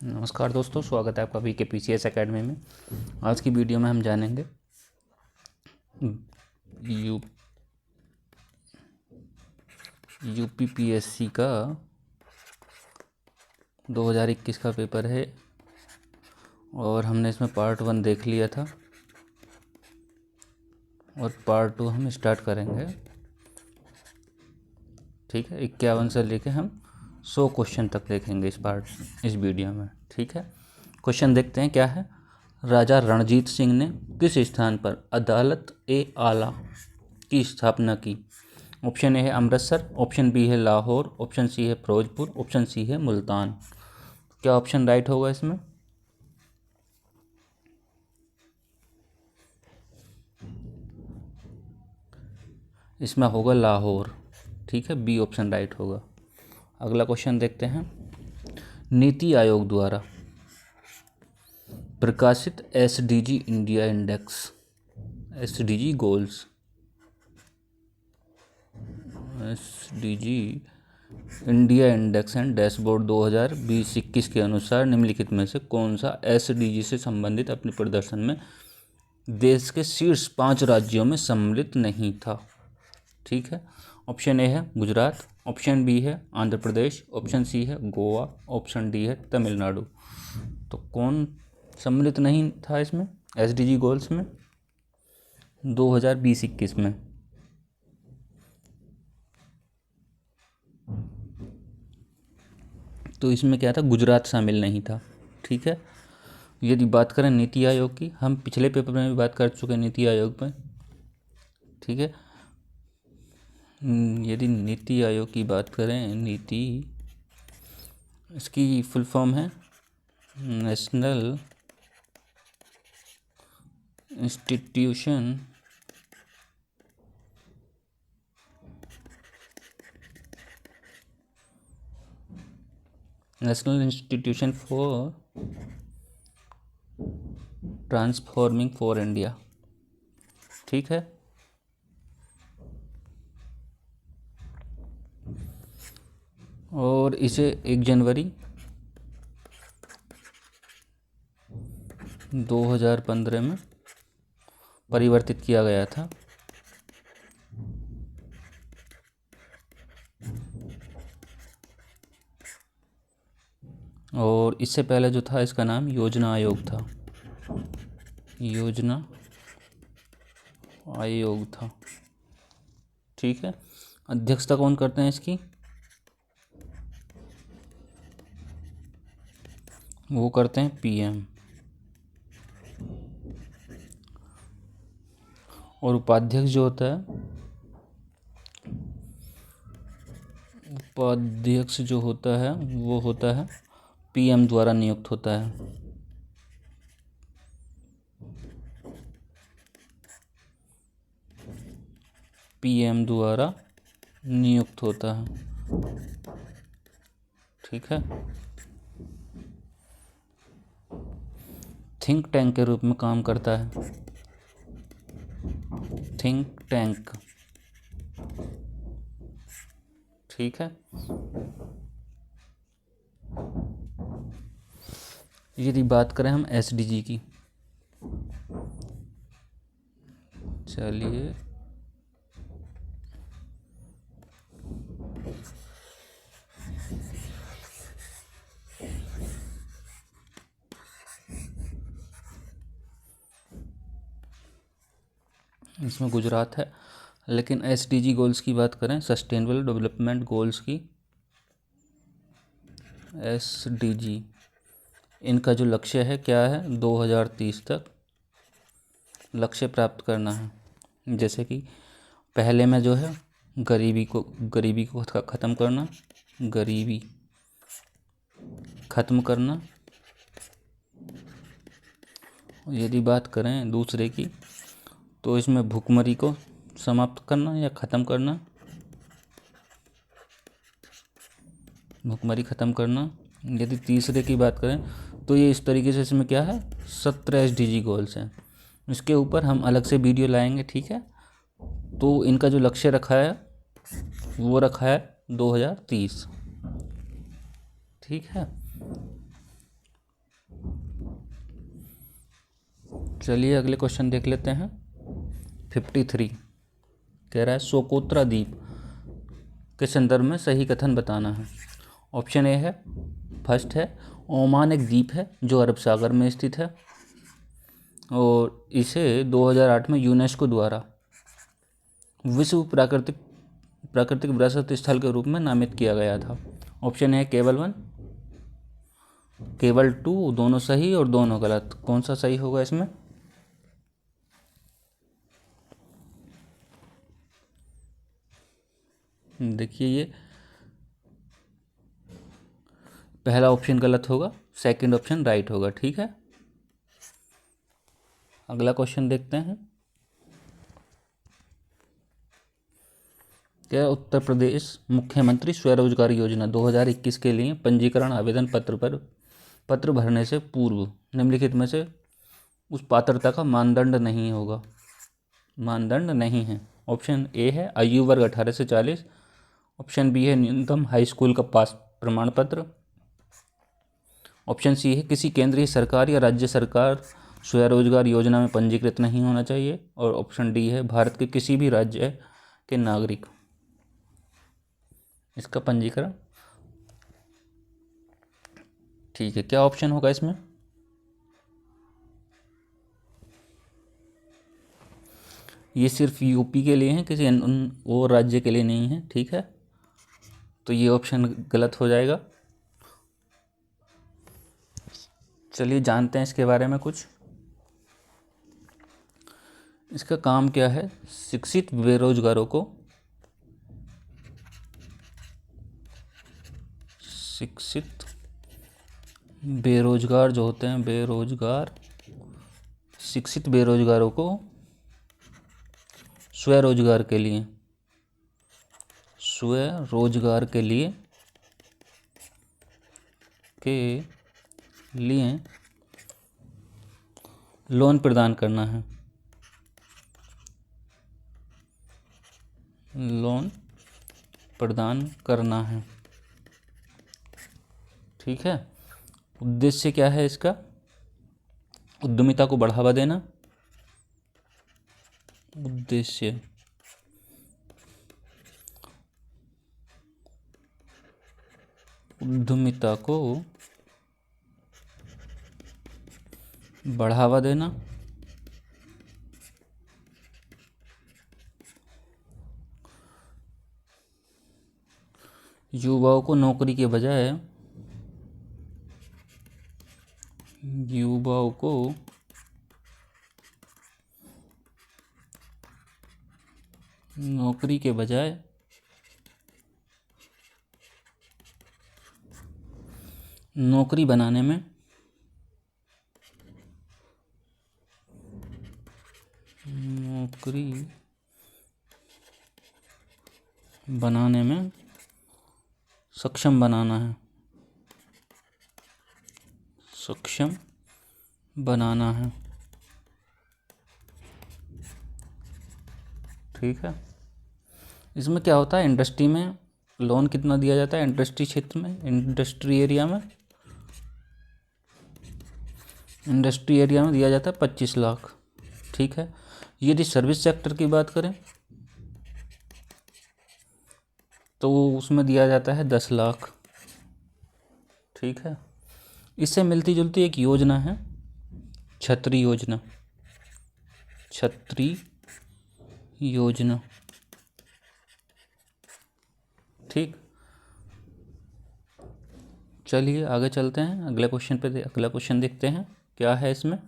नमस्कार दोस्तों, स्वागत है आपका वीके पीसीएस एकेडमी में। आज की वीडियो में हम जानेंगे यूपीपीएससी का 2021 का पेपर है और हमने इसमें पार्ट 1 देख लिया था और पार्ट 2 हम स्टार्ट करेंगे। ठीक है, 51 से लेके हम 100 क्वेश्चन तक देखेंगे इस वीडियो में। ठीक है, क्वेश्चन देखते हैं क्या है। राजा रणजीत सिंह ने किस स्थान पर अदालत ए आला की स्थापना की? ऑप्शन ए है अमृतसर, ऑप्शन बी है लाहौर, ऑप्शन सी है फिरोजपुर, ऑप्शन सी है मुल्तान। क्या ऑप्शन राइट होगा इसमें? इसमें होगा लाहौर। ठीक है, बी ऑप्शन राइट होगा। अगला क्वेश्चन देखते हैं। नीति आयोग द्वारा प्रकाशित SDG India index, SDG goals, SDG India index and dashboard 2020-21 के अनुसार निम्नलिखित में से कौन सा एसडीजी से संबंधित अपने प्रदर्शन में देश के शीर्ष 5 राज्यों में सम्मिलित नहीं था? ठीक है, ऑप्शन ए है गुजरात, ऑप्शन बी है आंध्र प्रदेश, ऑप्शन सी है गोवा, ऑप्शन डी है तमिलनाडु। तो कौन सम्मिलित नहीं था इसमें एसडीजी गोल्स में 2020-21 में? तो इसमें क्या था, गुजरात शामिल नहीं था। ठीक है, यदि बात करें नीति आयोग की, हम पिछले पेपर में भी बात कर चुके हैं नीति आयोग पर। ठीक है, यदि नीति आयोग की बात करें, नीति इसकी फुल फॉर्म है national institution for transforming for India. ठीक है, और इसे 1 जनवरी 2015 में परिवर्तित किया गया था। और इससे पहले जो था इसका नाम योजना आयोग था, योजना आयोग था। ठीक है, अध्यक्षता कौन करते हैं इसकी? वो करते हैं पीएम। और उपाध्यक्ष जो होता है, उपाध्यक्ष जो होता है वो होता है पीएम द्वारा नियुक्त होता है। पीएम द्वारा नियुक्त होता है। ठीक है, थिंक टैंक के रूप में काम करता है। Think tank. ठीक है, यदि बात करें हम एसडीजी की, चलिए इसमें गुजरात है। लेकिन एसडीजी गोल्स की बात करें, सस्टेनेबल डेवलपमेंट गोल्स की, एसडीजी, इनका जो लक्ष्य है क्या है, 2030 तक लक्ष्य प्राप्त करना है। जैसे कि पहले में जो है गरीबी को ख़त्म करना, गरीबी ख़त्म करना। यदि बात करें दूसरे की, तो इसमें भूखमरी को समाप्त करना या ख़त्म करना, भूखमरी ख़त्म करना। यदि तीसरे की बात करें तो ये इस तरीके से, इसमें क्या है 17 एसडीजी गोल्स हैं। इसके ऊपर हम अलग से वीडियो लाएंगे। ठीक है, तो इनका जो लक्ष्य रखा है वो रखा है 2030। ठीक है, चलिए अगले क्वेश्चन देख लेते हैं। 53 कह रहा है सोकोत्रा द्वीप के संदर्भ में सही कथन बताना है। ऑप्शन ए है, फर्स्ट है, ओमान एक द्वीप है जो अरब सागर में स्थित है और इसे 2008 में यूनेस्को द्वारा विश्व प्राकृतिक विरासत स्थल के रूप में नामित किया गया था। ऑप्शन ए केवल 1, केवल 2, दोनों सही और दोनों गलत। कौन सा सही होगा इसमें? देखिए ये पहला ऑप्शन गलत होगा, सेकंड ऑप्शन राइट होगा। ठीक है, अगला क्वेश्चन देखते हैं। क्या उत्तर प्रदेश मुख्यमंत्री स्वरोजगार योजना 2021 के लिए पंजीकरण आवेदन पत्र भरने से पूर्व निम्नलिखित में से उस पात्रता का मानदंड नहीं होगा, मानदंड नहीं है। ऑप्शन ए है आयु वर्ग 18 से 40, ऑप्शन बी है न्यूनतम हाई स्कूल का पास प्रमाण पत्र, ऑप्शन सी है किसी केंद्रीय सरकार या राज्य सरकार स्वरोजगार योजना में पंजीकृत नहीं होना चाहिए, और ऑप्शन डी है भारत के किसी भी राज्य के नागरिक इसका पंजीकरण। ठीक है, क्या ऑप्शन होगा इसमें? ये सिर्फ यूपी के लिए है, किसी और राज्य के लिए नहीं है। ठीक है, तो ये ऑप्शन गलत हो जाएगा। चलिए जानते हैं इसके बारे में कुछ। इसका काम क्या है? शिक्षित बेरोजगारों को शिक्षित बेरोजगार जो होते हैं, शिक्षित बेरोजगारों को स्वरोजगार के लिए लोन प्रदान करना है, ठीक है। उद्देश्य क्या है इसका? उद्यमिता को बढ़ावा देना, उद्देश्य उद्यमिता को बढ़ावा देना, युवाओं को नौकरी के बजाय नौकरी बनाने में सक्षम बनाना है। ठीक है, इसमें क्या होता है? इंडस्ट्री में लोन कितना दिया जाता है? इंडस्ट्री क्षेत्र में, इंडस्ट्री एरिया में दिया जाता है 25 लाख। ठीक है, यदि सर्विस सेक्टर की बात करें तो उसमें दिया जाता है 10 लाख। ठीक है, इससे मिलती जुलती एक योजना है छतरी योजना। ठीक, चलिए आगे चलते हैं, अगले क्वेश्चन देखते हैं क्या है इसमें।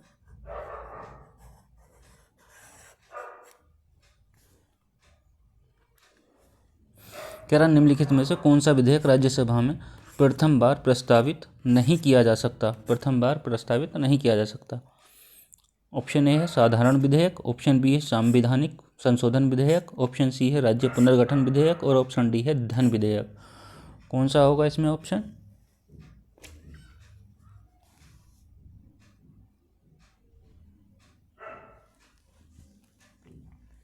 कह रहा निम्नलिखित में से कौन सा विधेयक राज्यसभा में प्रथम बार प्रस्तावित नहीं किया जा सकता? ऑप्शन ए है साधारण विधेयक, ऑप्शन बी है संवैधानिक संशोधन विधेयक, ऑप्शन सी है राज्य पुनर्गठन विधेयक और ऑप्शन डी है धन विधेयक। कौन सा होगा इसमें ऑप्शन?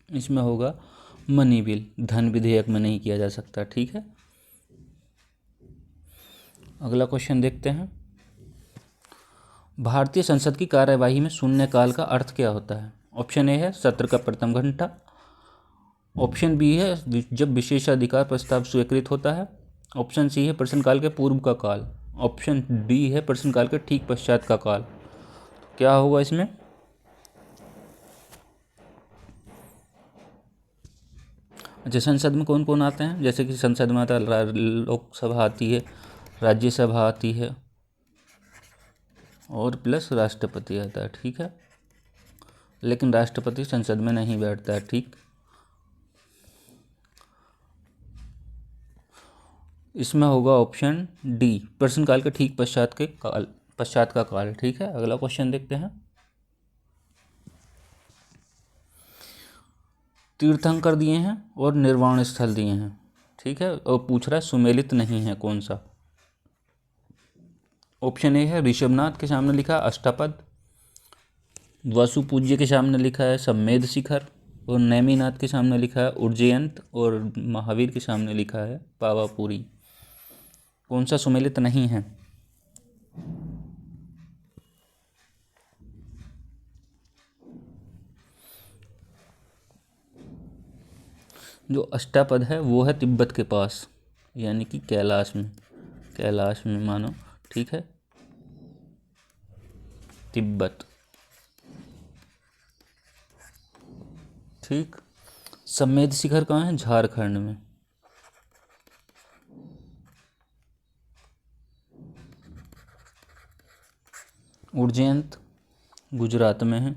इसमें होगा मनी बिल, धन विधेयक में नहीं किया जा सकता। ठीक है, अगला क्वेश्चन देखते हैं। भारतीय संसद की कार्यवाही में शून्यकाल का अर्थ क्या होता है? ऑप्शन ए है सत्र का प्रथम घंटा, ऑप्शन बी है जब विशेषाधिकार प्रस्ताव स्वीकृत होता है, ऑप्शन सी है प्रश्नकाल के पूर्व का काल, ऑप्शन डी है प्रश्नकाल के ठीक पश्चात का काल। क्या होगा इसमें? अच्छा, संसद में कौन कौन आते हैं? जैसे कि संसद में आता है लोकसभा आती है, राज्यसभा आती है और प्लस राष्ट्रपति आता है। ठीक है, लेकिन राष्ट्रपति संसद में नहीं बैठता है। ठीक, इसमें होगा ऑप्शन डी प्रश्नकाल के ठीक पश्चात का काल। ठीक है, अगला क्वेश्चन देखते हैं। तीर्थंकर दिए हैं और निर्वाण स्थल दिए हैं। ठीक है, और पूछ रहा है सुमेलित नहीं है कौन सा। ऑप्शन ए है ऋषभनाथ के सामने लिखा है अष्टापद, वासुपूज्य के सामने लिखा है सम्मेद शिखर, और नेमिनाथ के सामने लिखा है उज्जयंत, और महावीर के सामने लिखा है पावापुरी। कौन सा सुमेलित नहीं है? जो अष्टापद है वो है तिब्बत के पास, यानी कि कैलाश में मानो। ठीक है, तिब्बत। ठीक, सम्मेद शिखर कहाँ है? झारखंड में। उज्जैन गुजरात में है,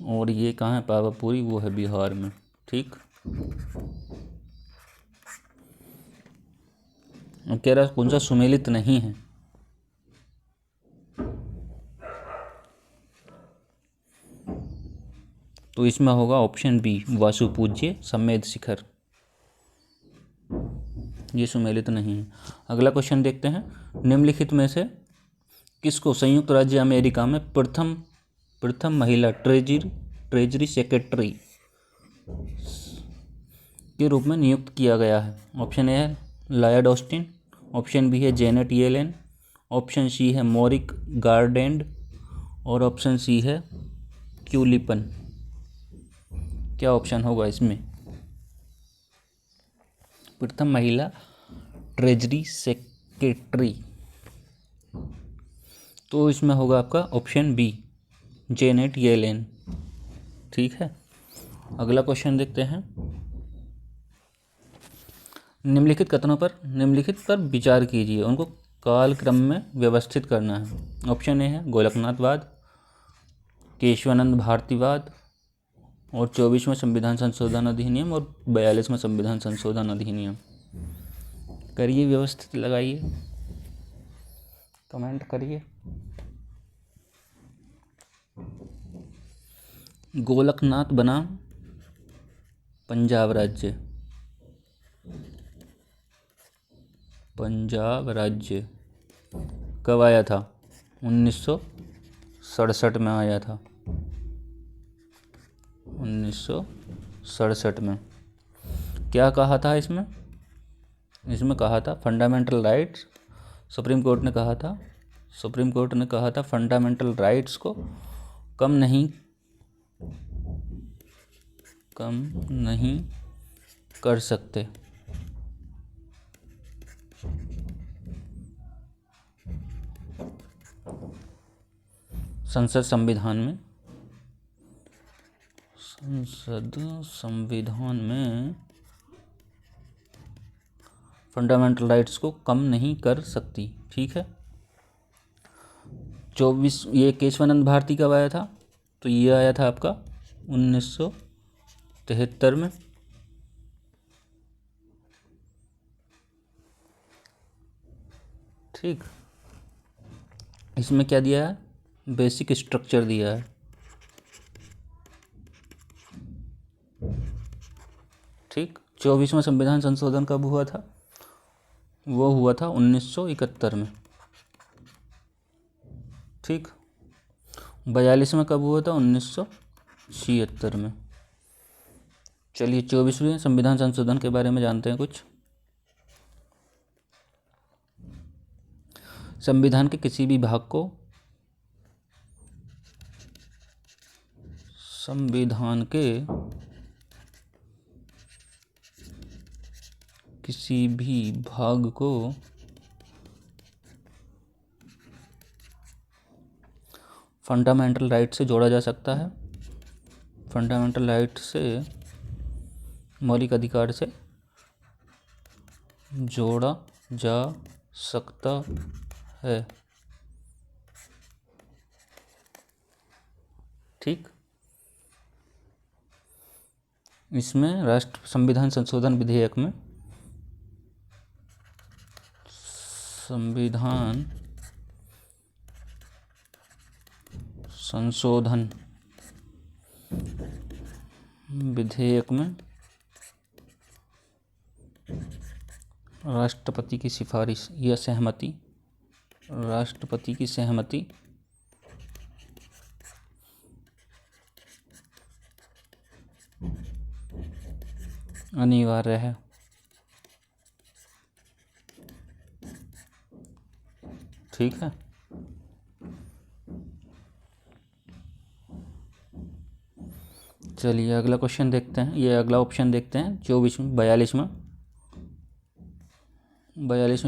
और ये कहाँ है? पावापुरी, वो है बिहार में। ठीक, कह रहा कौन सा सुमेलित नहीं है? तो इसमें होगा ऑप्शन बी वासुपूज्य सम्मेद शिखर, ये सुमेलित नहीं है। अगला क्वेश्चन देखते हैं। निम्नलिखित में से किसको संयुक्त राज्य अमेरिका में प्रथम महिला ट्रेजरी सेक्रेटरी के रूप में नियुक्त किया गया है? ऑप्शन ए है लॉयड ऑस्टिन, ऑप्शन बी है जेनेट येलेन, ऑप्शन सी है मोरिक गार्डेंड, और ऑप्शन सी है क्यूलिपन। क्या ऑप्शन होगा इसमें? प्रथम महिला ट्रेजरी सेक्रेटरी, तो इसमें होगा आपका ऑप्शन बी जेनेट येलेन। ठीक है, अगला क्वेश्चन देखते हैं। निम्नलिखित पर विचार कीजिए, उनको काल क्रम में व्यवस्थित करना है। ऑप्शन ए है गोलकनाथवाद, केशवानंद भारतीवाद, और 24वें संविधान संशोधन अधिनियम, और 42वें संविधान संशोधन अधिनियम। करिए, व्यवस्थित लगाइए, कमेंट करिए। गोलकनाथ बनाम पंजाब राज्य कब आया था? 1967 में आया था, 1967 में। क्या कहा था इसमें? कहा था फंडामेंटल राइट्स, सुप्रीम कोर्ट ने कहा था फंडामेंटल राइट्स को कम नहीं कर सकते। संसद संविधान में फंडामेंटल राइट्स को कम नहीं कर सकती। ठीक है, 24 ये केशवानंद भारती कब आया था? तो ये आया था आपका 1973 में। ठीक, इसमें क्या दिया है? बेसिक स्ट्रक्चर दिया है। ठीक, 24वां संविधान संशोधन कब हुआ था? वो हुआ था 1971 में। ठीक, 42वां कब हुआ था? 1976 में। चलिए 24वें संविधान संशोधन के बारे में जानते हैं कुछ। संविधान के किसी भी भाग को संविधान के किसी भी भाग को फंडामेंटल राइट से जोड़ा जा सकता है, फंडामेंटल राइट से, मौलिक अधिकार से जोड़ा जा सकता है। ठीक, इसमें राष्ट्र संविधान संशोधन विधेयक में संविधान संशोधन विधेयक में राष्ट्रपति की सिफारिश या सहमति, राष्ट्रपति की सहमति अनिवार्य है। ठीक है, चलिए अगला क्वेश्चन देखते हैं, ये अगला ऑप्शन देखते हैं 24 में 42 में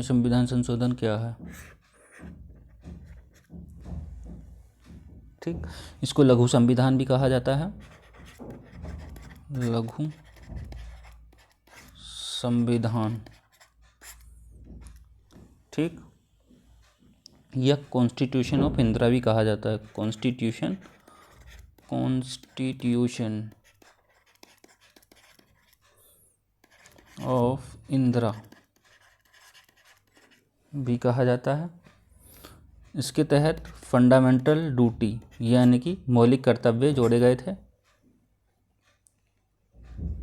संविधान संशोधन क्या है। ठीक, इसको लघु संविधान भी कहा जाता है, लघु संविधान। ठीक, यह कॉन्स्टिट्यूशन ऑफ इंदिरा भी कहा जाता है, कॉन्स्टिट्यूशन ऑफ इंदिरा भी कहा जाता है। इसके तहत फंडामेंटल ड्यूटी यानी कि मौलिक कर्तव्य जोड़े गए थे।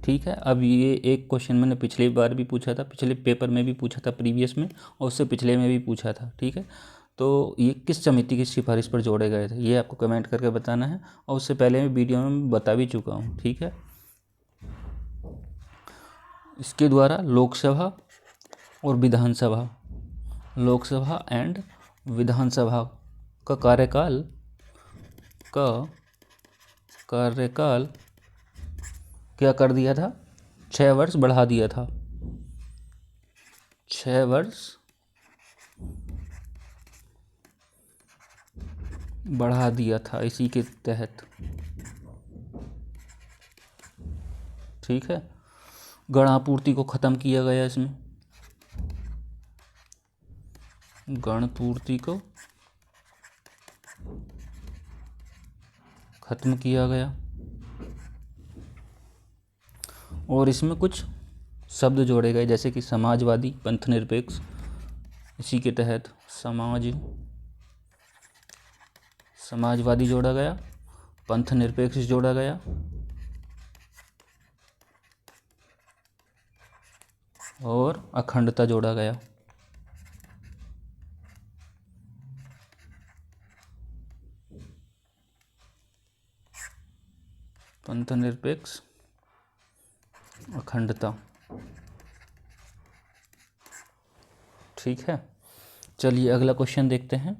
ठीक है, अब ये एक क्वेश्चन मैंने पिछली बार भी पूछा था, पिछले पेपर में भी पूछा था, प्रीवियस में, और उससे पिछले में भी पूछा था। ठीक है, तो ये किस समिति की सिफारिश पर जोड़े गए थे, ये आपको कमेंट करके बताना है, और उससे पहले मैं वीडियो में बता भी चुका हूँ। ठीक है, इसके द्वारा लोकसभा और विधानसभा, लोकसभा एंड विधानसभा का कार्यकाल क्या कर दिया था, 6 वर्ष बढ़ा दिया था, 6 वर्ष बढ़ा दिया था इसी के तहत। ठीक है, गणापूर्ति को ख़त्म किया गया, इसमें गणपूर्ति को ख़त्म किया गया, और इसमें कुछ शब्द जोड़े गए जैसे कि समाजवादी, पंथ निरपेक्ष, इसी के तहत समाजवादी जोड़ा गया, पंथ निरपेक्ष जोड़ा गया, और अखंडता जोड़ा गया। पंथ निरपेक्ष, अखंडता। ठीक है, चलिए अगला क्वेश्चन देखते हैं।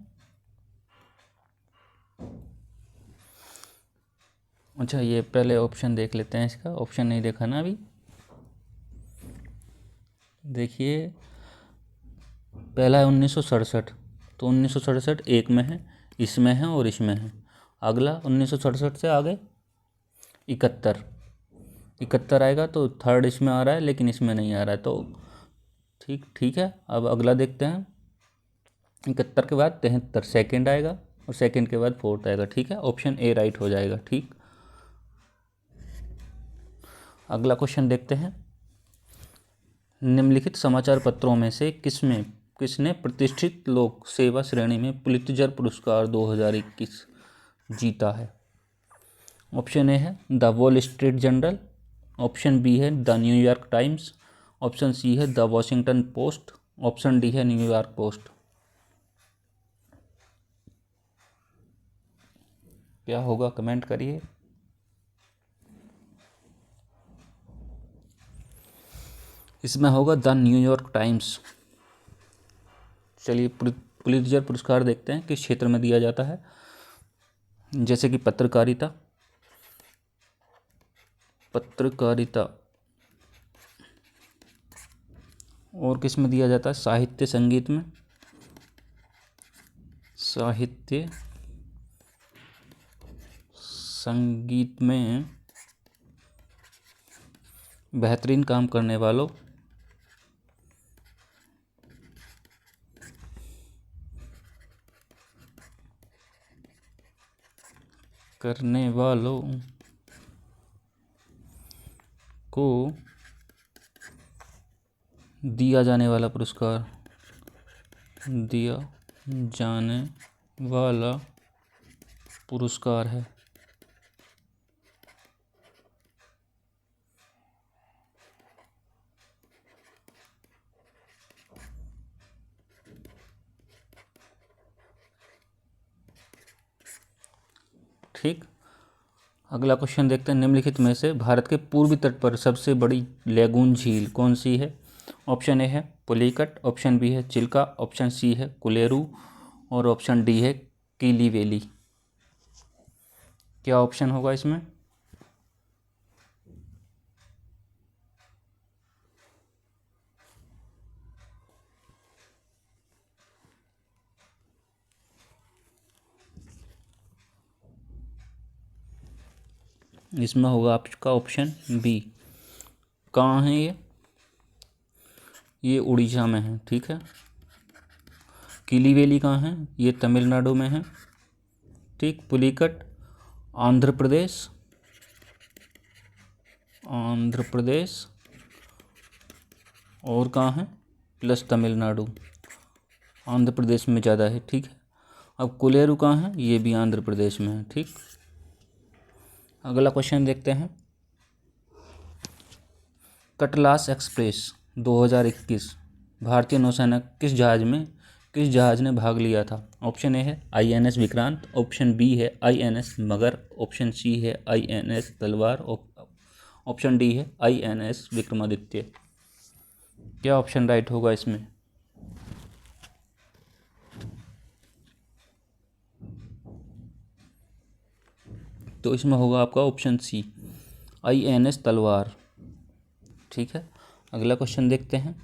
अच्छा, ये पहले ऑप्शन देख लेते हैं, इसका ऑप्शन नहीं देखा ना अभी। देखिए, पहला है 1967, तो 1967 एक में है, इसमें है और इसमें है। अगला 1967 से आगे 71 आएगा, तो थर्ड इसमें आ रहा है लेकिन इसमें नहीं आ रहा है, तो ठीक है। अब अगला देखते हैं, 71 के बाद 73 सेकेंड आएगा, और सेकेंड के बाद फोर्थ आएगा। ठीक है, ऑप्शन ए राइट हो जाएगा। ठीक, अगला क्वेश्चन देखते हैं, निम्नलिखित समाचार पत्रों में से किसने प्रतिष्ठित लोक सेवा श्रेणी में पुलित्जर पुरस्कार 2021 जीता है। ऑप्शन ए है the Wall Street Journal, option B है the New York Times, option C है the Washington Post, option D है न्यूयॉर्क पोस्ट। क्या होगा, कमेंट करिए। इसमें होगा द न्यूयॉर्क टाइम्स। चलिए पुलित्जर पुरस्कार देखते हैं किस क्षेत्र में दिया जाता है, जैसे कि पत्रकारिता, और किस में दिया जाता है, साहित्य संगीत में, साहित्य संगीत में बेहतरीन काम करने वालों को दिया जाने वाला पुरस्कार है। ठीक, अगला क्वेश्चन देखते हैं। निम्नलिखित में से भारत के पूर्वी तट पर सबसे बड़ी लैगून झील कौन सी है? ऑप्शन ए है पुलिकट, ऑप्शन बी है चिल्का, ऑप्शन सी है कुलेरू और ऑप्शन डी है कीली वैली। क्या ऑप्शन होगा इसमें? इसमें होगा आपका ऑप्शन बी। कहाँ है ये उड़ीसा में है। ठीक है। कीली वैली कहाँ है? ये तमिलनाडु में है। ठीक। पुलिकट आंध्र प्रदेश और कहाँ है? प्लस तमिलनाडु, आंध्र प्रदेश में ज़्यादा है। ठीक है। अब कुलेरू कहाँ है? ये भी आंध्र प्रदेश में है। ठीक। अगला क्वेश्चन देखते हैं। कटलास एक्सप्रेस 2021 भारतीय नौसेना किस जहाज ने भाग लिया था? ऑप्शन ए है INS विक्रांत, ऑप्शन बी है INS मगर, ऑप्शन सी है INS तलवार, ऑप्शन डी है INS विक्रमादित्य। क्या ऑप्शन राइट होगा इसमें? तो इसमें होगा आपका ऑप्शन सी INS तलवार। ठीक है। अगला क्वेश्चन देखते हैं।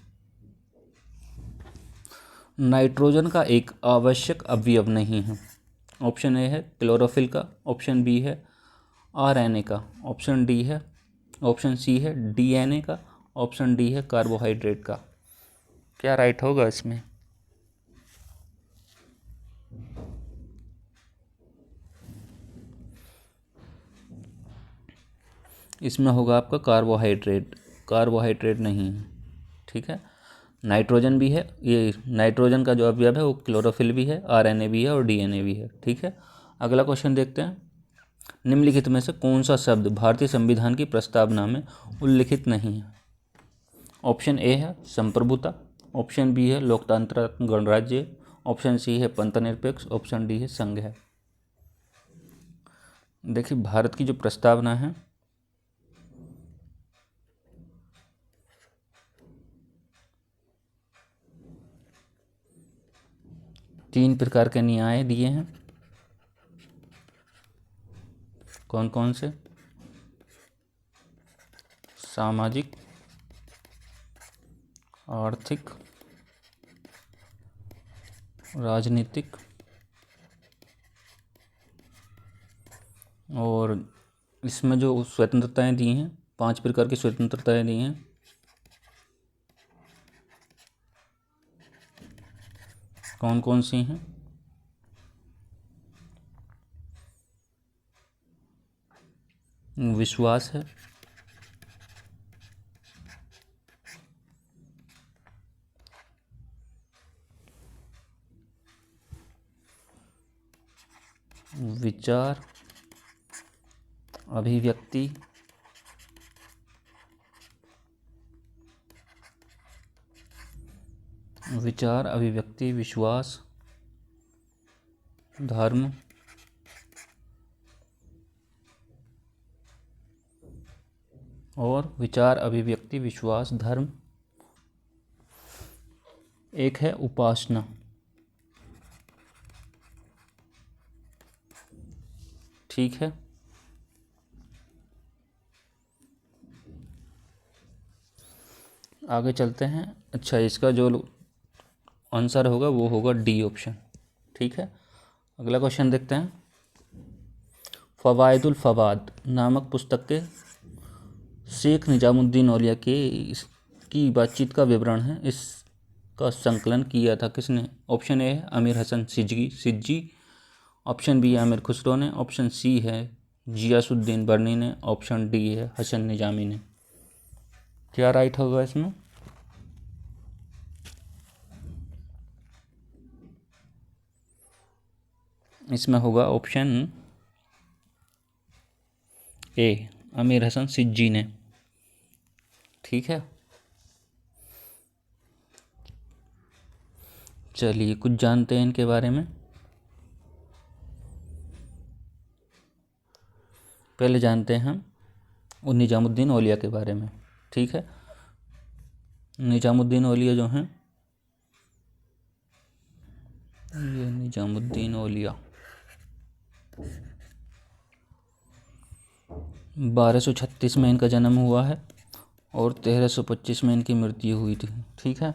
नाइट्रोजन का एक आवश्यक अवयव नहीं है। ऑप्शन ए है क्लोरोफिल का, ऑप्शन बी है RNA का, ऑप्शन सी है DNA का, ऑप्शन डी है कार्बोहाइड्रेट का। क्या राइट होगा इसमें? इसमें होगा आपका कार्बोहाइड्रेट नहीं है। ठीक है। नाइट्रोजन भी है, ये नाइट्रोजन का जो अवयव है वो क्लोरोफिल भी है, RNA भी है और DNA भी है। ठीक है। अगला क्वेश्चन देखते हैं। निम्नलिखित में से कौन सा शब्द भारतीय संविधान की प्रस्तावना में उल्लिखित नहीं है? ऑप्शन ए है संप्रभुता, ऑप्शन बी है लोकतांत्रिक गणराज्य, ऑप्शन सी है पंथनिरपेक्ष, ऑप्शन डी है संघ है। देखिए, भारत की जो प्रस्तावना है तीन प्रकार के न्याय दिए हैं। कौन कौन से? सामाजिक, आर्थिक, राजनीतिक और इसमें जो स्वतंत्रताएं दी हैं, 5 प्रकार की स्वतंत्रताएं दी हैं। कौन कौन सी हैं? विश्वास है, विचार, अभिव्यक्ति, विश्वास, धर्म और विचार, अभिव्यक्ति, विश्वास, धर्म। एक है उपासना। ठीक है। आगे चलते हैं। अच्छा, इसका जो आंसर होगा वो होगा डी ऑप्शन। ठीक है, अगला क्वेश्चन देखते हैं। फ़वाइदुल फ़वाद नामक पुस्तक के शेख निजामुद्दीन औलिया की बातचीत का विवरण है। इसका संकलन किया था किसने? ऑप्शन ए है अमीर हसन सिज्जी, ऑप्शन बी है आमिर खुसरो ने, ऑप्शन सी है जियासुद्दीन बर्नी ने, ऑप्शन डी है हसन निजामी ने। क्या राइट होगा इसमें? इसमें होगा ऑप्शन ए अमीर हसन सिज्जी ने। ठीक है, चलिए कुछ जानते हैं इनके बारे में। पहले जानते हैं हम निजामुद्दीन औलिया के बारे में। ठीक है, निजामुद्दीन औलिया जो हैं, ये निजामुद्दीन औलिया 1236 में इनका जन्म हुआ है और 1325 में इनकी मृत्यु हुई थी। ठीक है,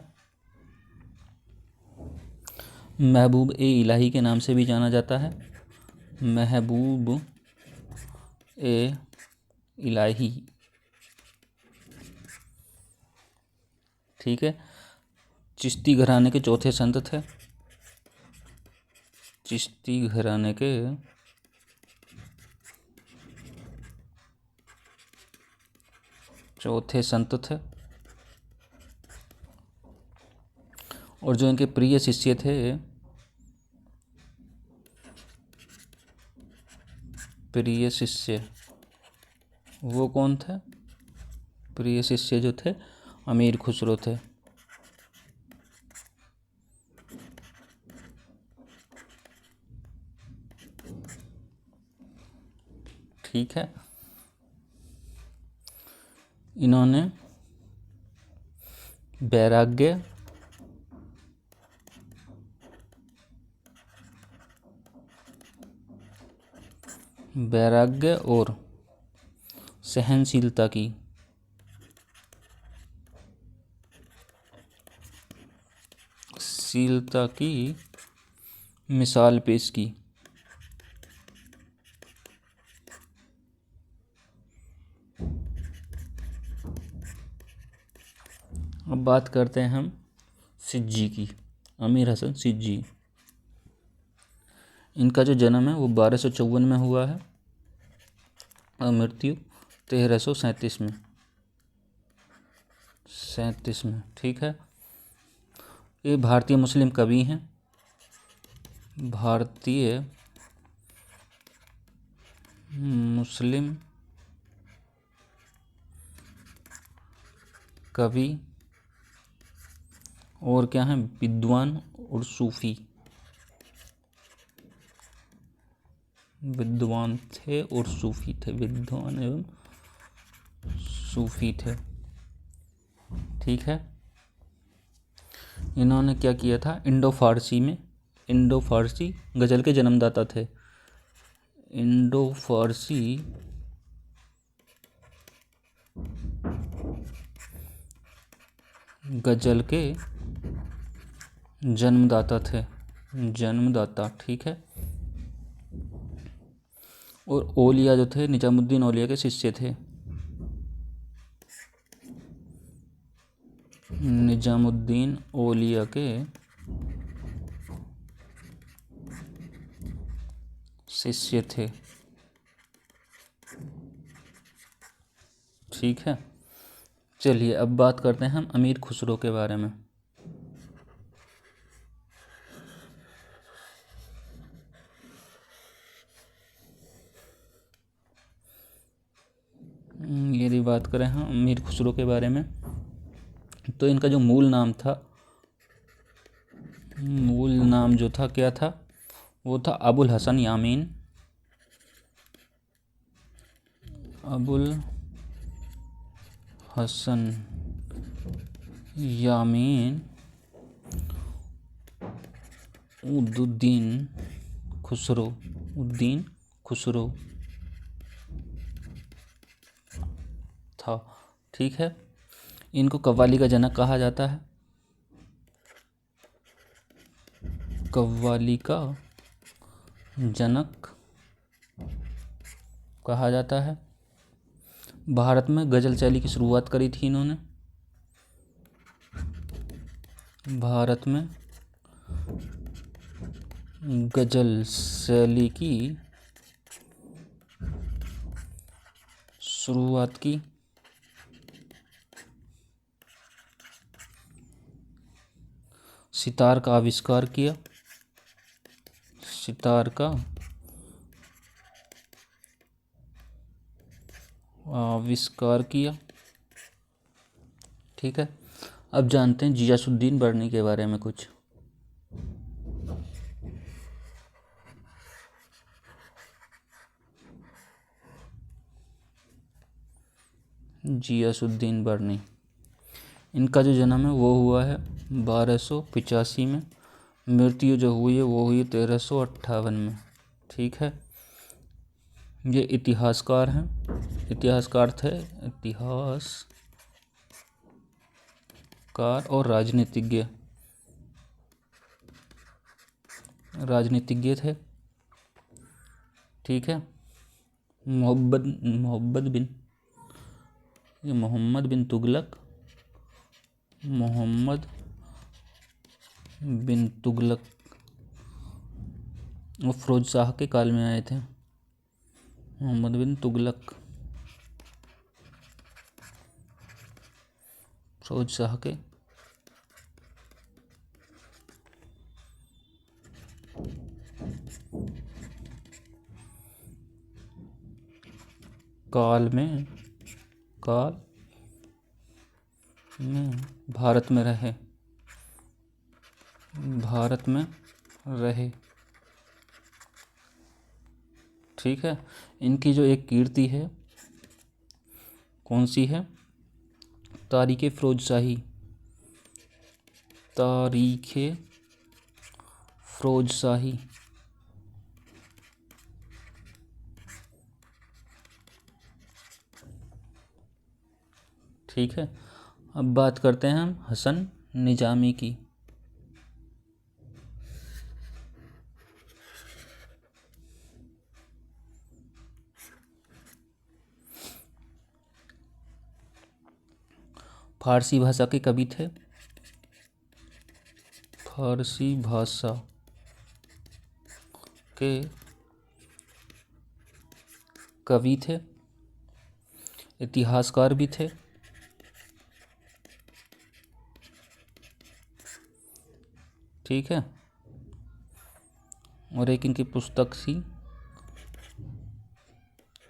महबूब ए इलाही के नाम से भी जाना जाता है। महबूब ए इलाही। ठीक है, चिश्ती घराने के चौथे संत थे। चिश्ती घराने के चौथे संत थे और जो इनके प्रिय शिष्य थे, प्रिय शिष्य वो कौन थे? प्रिय शिष्य जो थे अमीर खुसरो थे। ठीक है, इन्होंने वैराग्य और सहनशीलता की मिसाल पेश की। अब बात करते हैं हम सिज्जी की, अमीर हसन सिज्जी। इनका जो जन्म है वो 1254 में हुआ है और मृत्यु 1337 में। ठीक है, ये भारतीय मुस्लिम कवि हैं। भारतीय मुस्लिम कवि और क्या हैं? विद्वान और सूफी। विद्वान थे और सूफी थे, विद्वान एवं सूफी थे। ठीक है, इन्होंने क्या किया था? इंडो फारसी गज़ल के जन्मदाता थे। इंडो फारसी गज़ल के जन्मदाता। ठीक है, और औलिया जो थे निजामुद्दीन औलिया के शिष्य थे। निजामुद्दीन औलिया के शिष्य थे। ठीक है, चलिए अब बात करते हैं हम अमीर खुसरो के बारे में। यदि बात करें हम अमीर खुसरो के बारे में, तो इनका जो मूल नाम जो था क्या था? वो था अबुल हसन यामीन। अबुल हसन यामीन उद्दीन खुसरो। ठीक है। इनको कव्वाली का जनक कहा जाता है। कव्वाली का जनक कहा जाता है। भारत में गज़ल शैली की शुरुआत करी थी इन्होंने। भारत में गज़ल शैली की शुरुआत की। सितार का आविष्कार किया। सितार का आविष्कार किया। ठीक है। अब जानते हैं गियासुद्दीन बर्नी के बारे में कुछ। गियासुद्दीन बर्नी, इनका जो जन्म है वो हुआ है 1285 में। मृत्यु जो हुई है वो हुई 1358 में। ठीक है। ये इतिहासकार हैं। इतिहासकार थे, इतिहासकार और राजनीतिज्ञ थे। ठीक है। मोहम्मद बिन तुगलक वो फिरोज शाह के काल में आए थे। मोहम्मद बिन तुगलक फिरोज शाह के काल में भारत में रहे। ठीक है। इनकी जो एक कीर्ति है, कौन सी है? तारीख़े फ़िरोज़शाही। ठीक है। अब बात करते हैं हम हसन निजामी की। फारसी भाषा के कवि थे। फारसी भाषा के कवि थे, इतिहासकार भी थे। ठीक है। और एक इनकी पुस्तक थी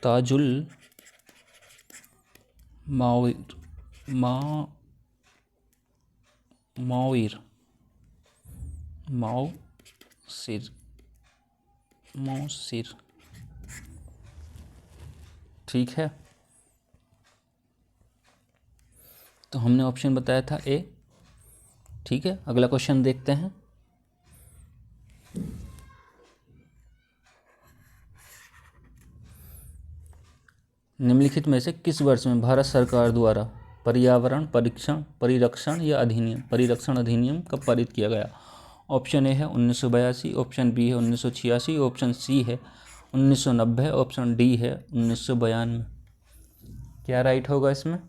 ताजुल मौसिर। ठीक है। तो हमने ऑप्शन बताया था ए। ठीक है। अगला क्वेश्चन देखते हैं। निम्नलिखित में से किस वर्ष में भारत सरकार द्वारा पर्यावरण परिरक्षण अधिनियम कब पारित किया गया? ऑप्शन ए है 1982, ऑप्शन बी है 1986, ऑप्शन सी है 1990, ऑप्शन डी है 1992। क्या राइट होगा इसमें?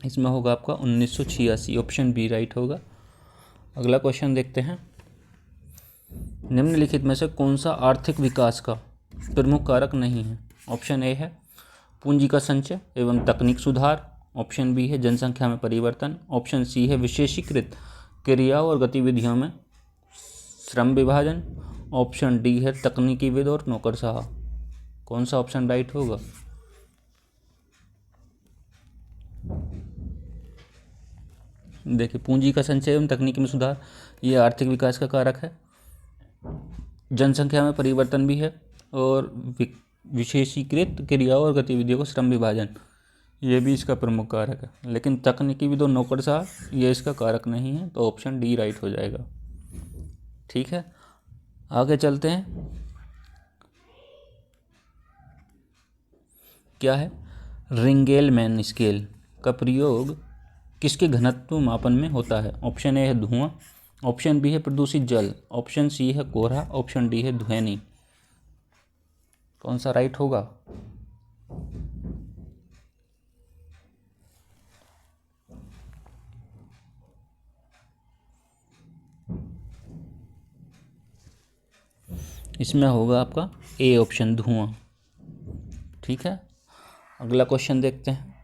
इसमें होगा आपका 1986, ऑप्शन बी राइट होगा। अगला क्वेश्चन देखते हैं। निम्नलिखित में से कौन सा आर्थिक विकास का प्रमुख कारक नहीं है? ऑप्शन ए है पूंजी का संचय एवं तकनीक सुधार, ऑप्शन बी है जनसंख्या में परिवर्तन, ऑप्शन सी है विशेषीकृत क्रियाओं और गतिविधियों में श्रम विभाजन, ऑप्शन डी है तकनीकी विद और नौकरशाह। कौन सा ऑप्शन राइट होगा? देखिए, पूंजी का संचय एवं तकनीकी में सुधार ये आर्थिक विकास का कारक है। जनसंख्या में परिवर्तन भी है और विशेषीकृत क्रियाओं और गतिविधियों को श्रम विभाजन ये भी इसका प्रमुख कारक है। लेकिन तकनीकी विद और नौकरशाह ये इसका कारक नहीं है, तो ऑप्शन डी राइट हो जाएगा। ठीक है। आगे चलते हैं। क्या है? रिंगेलमैन स्केल का प्रयोग किसके घनत्व मापन में होता है? ऑप्शन ए है धुआं, ऑप्शन बी है प्रदूषित जल, ऑप्शन सी है कोहरा, ऑप्शन डी है ध्वनि। कौन सा राइट होगा? इसमें होगा आपका ए ऑप्शन धुआं। ठीक है, अगला क्वेश्चन देखते हैं।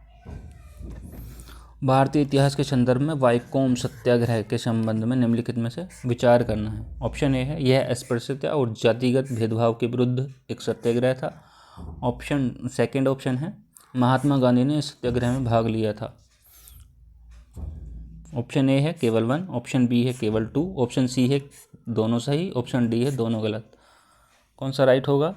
भारतीय इतिहास के संदर्भ में वाइकोम सत्याग्रह के संबंध में निम्नलिखित में से विचार करना है। ऑप्शन ए है यह अस्पृश्यता और जातिगत भेदभाव के विरुद्ध एक सत्याग्रह था। सेकंड ऑप्शन है महात्मा गांधी ने इस सत्याग्रह में भाग लिया था। ऑप्शन ए है केवल 1, ऑप्शन बी है केवल 2, ऑप्शन सी है दोनों सही, ऑप्शन डी है दोनों गलत। कौन सा राइट होगा?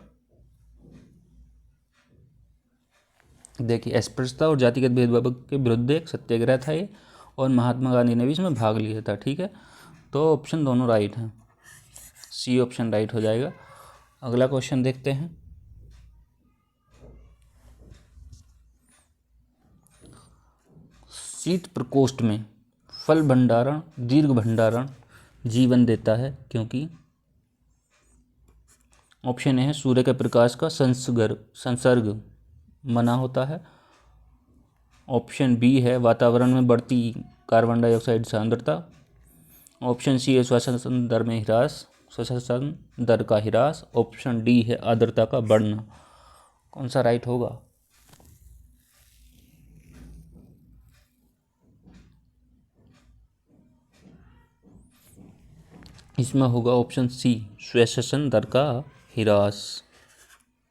देखिए, अस्पृश्यता और जातिगत भेदभाव के विरुद्ध एक सत्याग्रह था ये, और महात्मा गांधी ने भी इसमें भाग लिया था। ठीक है, तो ऑप्शन दोनों राइट हैं, सी ऑप्शन राइट हो जाएगा। अगला क्वेश्चन देखते हैं। शीत प्रकोष्ठ में फल भंडारण दीर्घ भंडारण जीवन देता है क्योंकि ऑप्शन ए है सूर्य के प्रकाश का संसर्ग मना होता है, ऑप्शन बी है वातावरण में बढ़ती कार्बन डाइऑक्साइड सांद्रता, ऑप्शन सी है श्वसन दर का ह्रास, ऑप्शन डी है आर्द्रता का बढ़ना। कौन सा राइट होगा? इसमें होगा ऑप्शन सी श्वसन दर का ह्रास।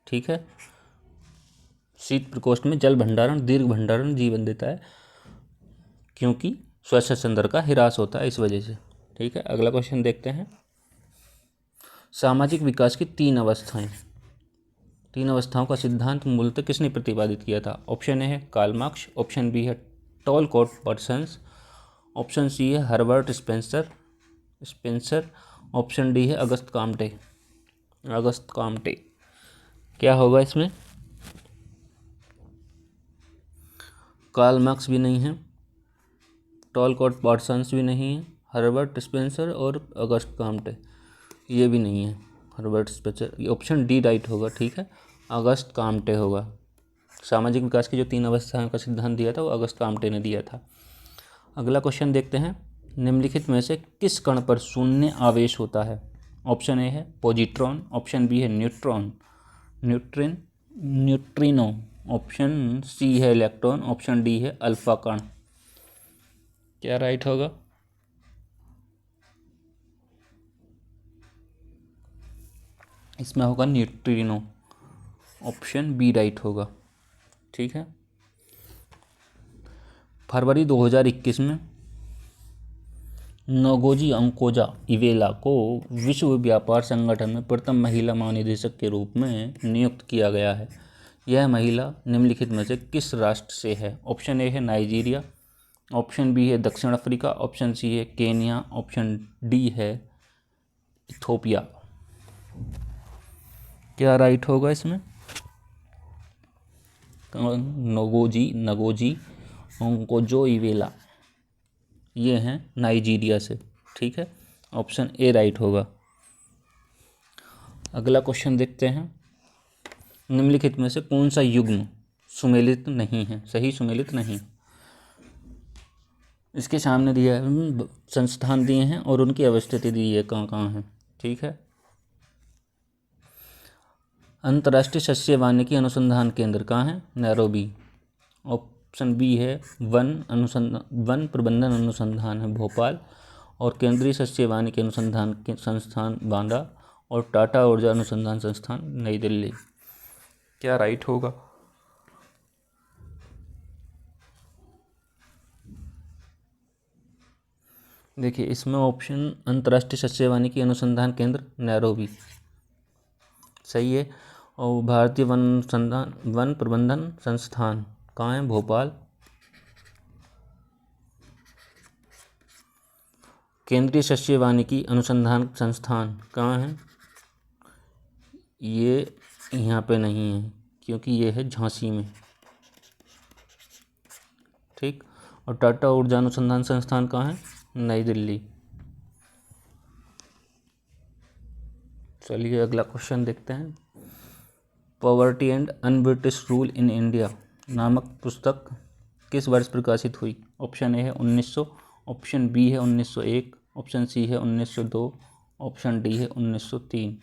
ठीक है, शीत प्रकोष्ठ में जल भंडारण दीर्घ भंडारण जीवन देता है क्योंकि श्वसन दर का ह्रास होता है इस वजह से। ठीक है, अगला क्वेश्चन देखते हैं। सामाजिक विकास की तीन अवस्थाओं का सिद्धांत मूलतः किसने प्रतिपादित किया था? ऑप्शन ए है कार्ल मार्क्स, ऑप्शन बी है टॉलकोट पर्सन्स, ऑप्शन सी है हर्बर्ट स्पेंसर, ऑप्शन डी है अगस्त काम्टे। क्या होगा इसमें? कार्ल मार्क्स भी नहीं है, टॉलकोट पर्सन्स भी नहीं है, हर्बर्ट स्पेंसर और अगस्त काम्टे ये भी नहीं है। हर्बर्ट स्पेंसर, ये ऑप्शन डी राइट होगा। ठीक है, अगस्त काम्टे होगा। सामाजिक विकास की जो तीन अवस्थाओं का सिद्धांत दिया था वो अगस्त काम्टे ने दिया था। अगला क्वेश्चन देखते हैं। निम्नलिखित में से किस कण पर शून्य आवेश होता है? ऑप्शन ए है पॉजिट्रॉन, ऑप्शन बी है न्यूट्रिनो, ऑप्शन सी है इलेक्ट्रॉन, ऑप्शन डी है अल्फा कण। क्या राइट होगा? इसमें होगा न्यूट्रिनो, ऑप्शन बी राइट होगा। ठीक है, फरवरी 2021 में नोगोजी अंकोजा-इवेला को विश्व व्यापार संगठन में प्रथम महिला महानिदेशक के रूप में नियुक्त किया गया है। यह महिला निम्नलिखित में से किस राष्ट्र से है? ऑप्शन ए है नाइजीरिया, ऑप्शन बी है दक्षिण अफ्रीका, ऑप्शन सी है केन्या, ऑप्शन डी है इथोपिया। क्या राइट होगा इसमें? नगोजी अंकोजो-इवेला ये हैं नाइजीरिया से। ठीक है, ऑप्शन ए राइट होगा। अगला क्वेश्चन देखते हैं। निम्नलिखित में से कौन सा युग्म सुमेलित नहीं है, सही सुमेलित नहीं? इसके सामने दिया है, संस्थान दिए हैं और उनकी अवस्थिति दी है कहाँ कहाँ है। ठीक है, अंतर्राष्ट्रीय सस्य वानिकी अनुसंधान केंद्र कहाँ है? नैरोबी। ऑप्शन बी है वन प्रबंधन अनुसंधान है भोपाल, और केंद्रीय सस्य वानिकी अनुसंधान संस्थान बांदा, और टाटा ऊर्जा अनुसंधान संस्थान नई दिल्ली। क्या राइट होगा? देखिए, इसमें ऑप्शन अंतर्राष्ट्रीय सस्य वानिकी अनुसंधान केंद्र नैरोबी सही है, और भारतीय वन प्रबंधन संस्थान कहाँ है? भोपाल। केंद्रीय सस्य वानिकी अनुसंधान संस्थान कहाँ है? ये यहाँ पे नहीं है, क्योंकि ये है झांसी में। ठीक। और टाटा ऊर्जा अनुसंधान संस्थान कहाँ है? नई दिल्ली। चलिए अगला क्वेश्चन देखते हैं। Poverty and un-British rule in India नामक पुस्तक किस वर्ष प्रकाशित हुई? ऑप्शन ए है 1900, ऑप्शन बी है 1901, ऑप्शन सी है 1902, ऑप्शन डी है 1903।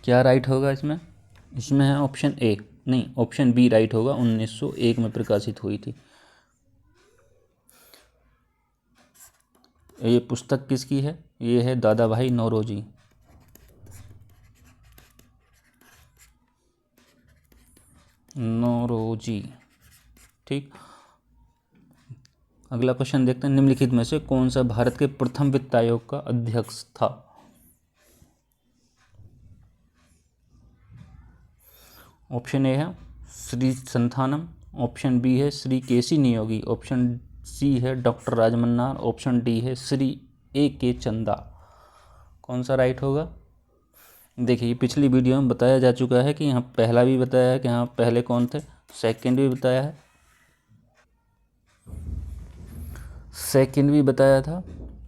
क्या राइट होगा इसमें? इसमें है ऑप्शन ए, नहीं ऑप्शन बी राइट होगा, 1901 में प्रकाशित हुई थी। ये पुस्तक किसकी है? ये है दादा भाई नौरोजी। नौरोजी। ठीक। अगला क्वेश्चन देखते हैं। निम्नलिखित में से कौन सा भारत के प्रथम वित्त आयोग का अध्यक्ष था? ऑप्शन ए है श्री संथानम, ऑप्शन बी है श्री केसी नियोगी, ऑप्शन सी है डॉक्टर राजमन्नार, ऑप्शन डी है श्री ए के चंदा। कौन सा राइट होगा? देखिए पिछली वीडियो में बताया जा चुका है कि यहाँ पहला भी बताया है कि यहाँ पहले कौन थे, सेकंड भी बताया है, सेकंड भी बताया था,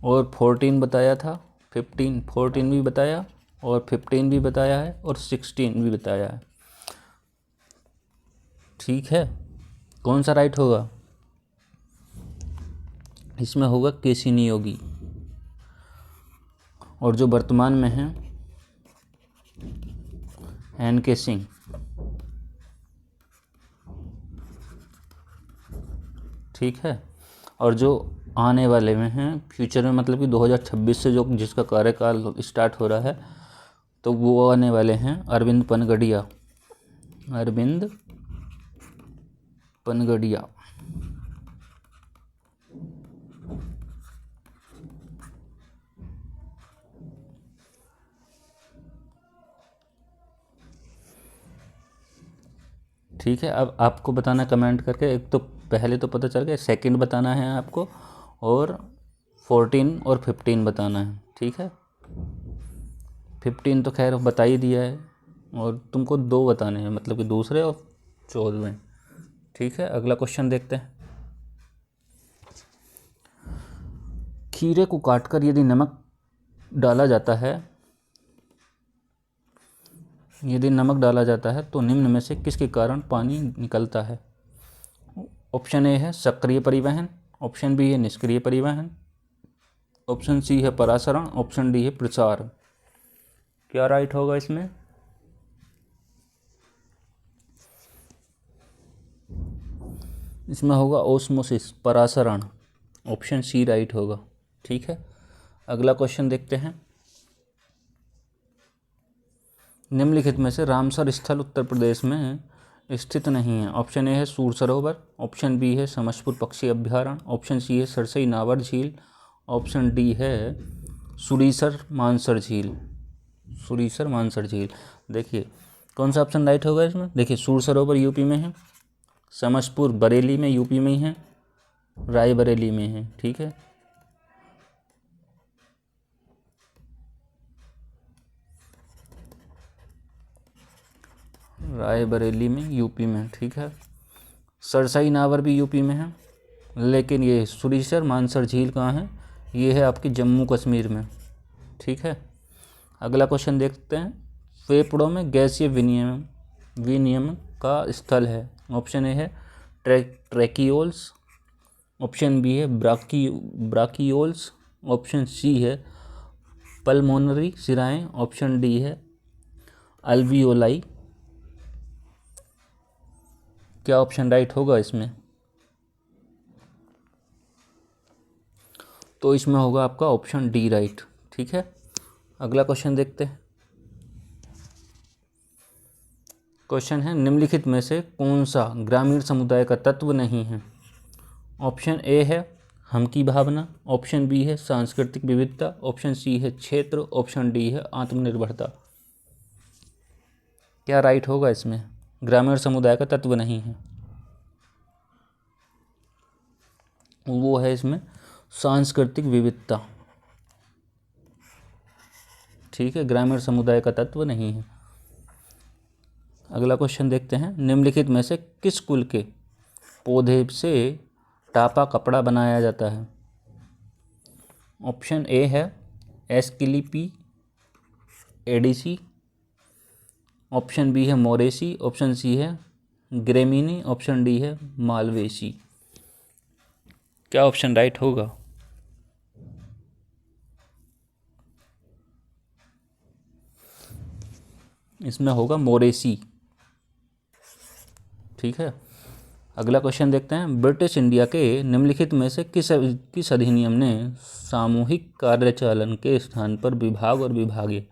और 14 बताया था, 14 भी बताया, और 15 भी बताया है, और 16 भी बताया है। ठीक है, कौन सा राइट होगा? इसमें होगा केसी नियोगी। और जो वर्तमान में है एन के सिंह। ठीक है। और जो आने वाले में हैं फ्यूचर में, मतलब कि 2026 से जो जिसका कार्यकाल स्टार्ट हो रहा है, तो वो आने वाले हैं अरविंद पनगड़िया। अरविंद पनगड़िया। ठीक है, अब आपको बताना कमेंट करके, एक तो पहले तो पता चल गया, सेकंड बताना है आपको, और 14 और 15 बताना है। ठीक है, 15 तो खैर बता ही दिया है, और तुमको 2 बताने हैं, मतलब कि दूसरे और 14वें। ठीक है, अगला क्वेश्चन देखते हैं। खीरे को काटकर यदि नमक डाला जाता है, तो निम्न में से किसके कारण पानी निकलता है? ऑप्शन ए है सक्रिय परिवहन, ऑप्शन बी है निष्क्रिय परिवहन, ऑप्शन सी है परासरण, ऑप्शन डी है प्रसार। क्या राइट होगा इसमें? इसमें होगा ओस्मोसिस, परासरण। ऑप्शन सी राइट होगा। ठीक है, अगला क्वेश्चन देखते हैं। निम्नलिखित में से रामसर स्थल उत्तर प्रदेश में स्थित नहीं है। ऑप्शन ए है सूर सरोवर, ऑप्शन बी है समसपुर पक्षी अभ्यारण्य, ऑप्शन सी है सरसई नावर झील, ऑप्शन डी है सुरीसर मानसर झील। सुरीसर मानसर झील। देखिए कौन सा ऑप्शन राइट होगा इसमें? देखिए सूर सरोवर यूपी में है, समसपुर बरेली में यूपी में ही है, रायबरेली में है। ठीक है, रायबरेली में यूपी में। ठीक है, सरसई नावर भी यूपी में है, लेकिन ये सुरीसर मानसर झील कहाँ है? ये है आपकी जम्मू कश्मीर में। ठीक है, अगला क्वेश्चन देखते हैं। फेफड़ों में गैसीय विनियमन का स्थल है। ऑप्शन ए है ट्रैकियोल्स, ऑप्शन बी है ब्राकियोल्स, ऑप्शन सी है पल्मोनरी सिराएं, ऑप्शन डी है अल्वियोलाई। क्या ऑप्शन राइट होगा इसमें? तो इसमें होगा आपका ऑप्शन डी राइट। ठीक है, अगला क्वेश्चन देखते हैं। क्वेश्चन है निम्नलिखित में से कौन सा ग्रामीण समुदाय का तत्व नहीं है? ऑप्शन ए है हम की भावना, ऑप्शन बी है सांस्कृतिक विविधता, ऑप्शन सी है क्षेत्र, ऑप्शन डी है आत्मनिर्भरता। क्या राइट होगा इसमें? ग्रामीण समुदाय का तत्व नहीं है, वो है इसमें सांस्कृतिक विविधता, ठीक है, ग्रामीण समुदाय का तत्व नहीं है। अगला क्वेश्चन देखते हैं, निम्नलिखित में से किस कुल के पौधे से टापा कपड़ा बनाया जाता है? ऑप्शन ए है एस्किलिपी एडिसी, ऑप्शन बी है मोरेसी, ऑप्शन सी है ग्रेमिनी, ऑप्शन डी है मालवेसी। क्या ऑप्शन राइट होगा? इसमें होगा मोरेसी, ठीक है। अगला क्वेश्चन देखते हैं, ब्रिटिश इंडिया के निम्नलिखित में से किस अधिनियम ने सामूहिक कार्यचालन के स्थान पर विभाग और विभागीय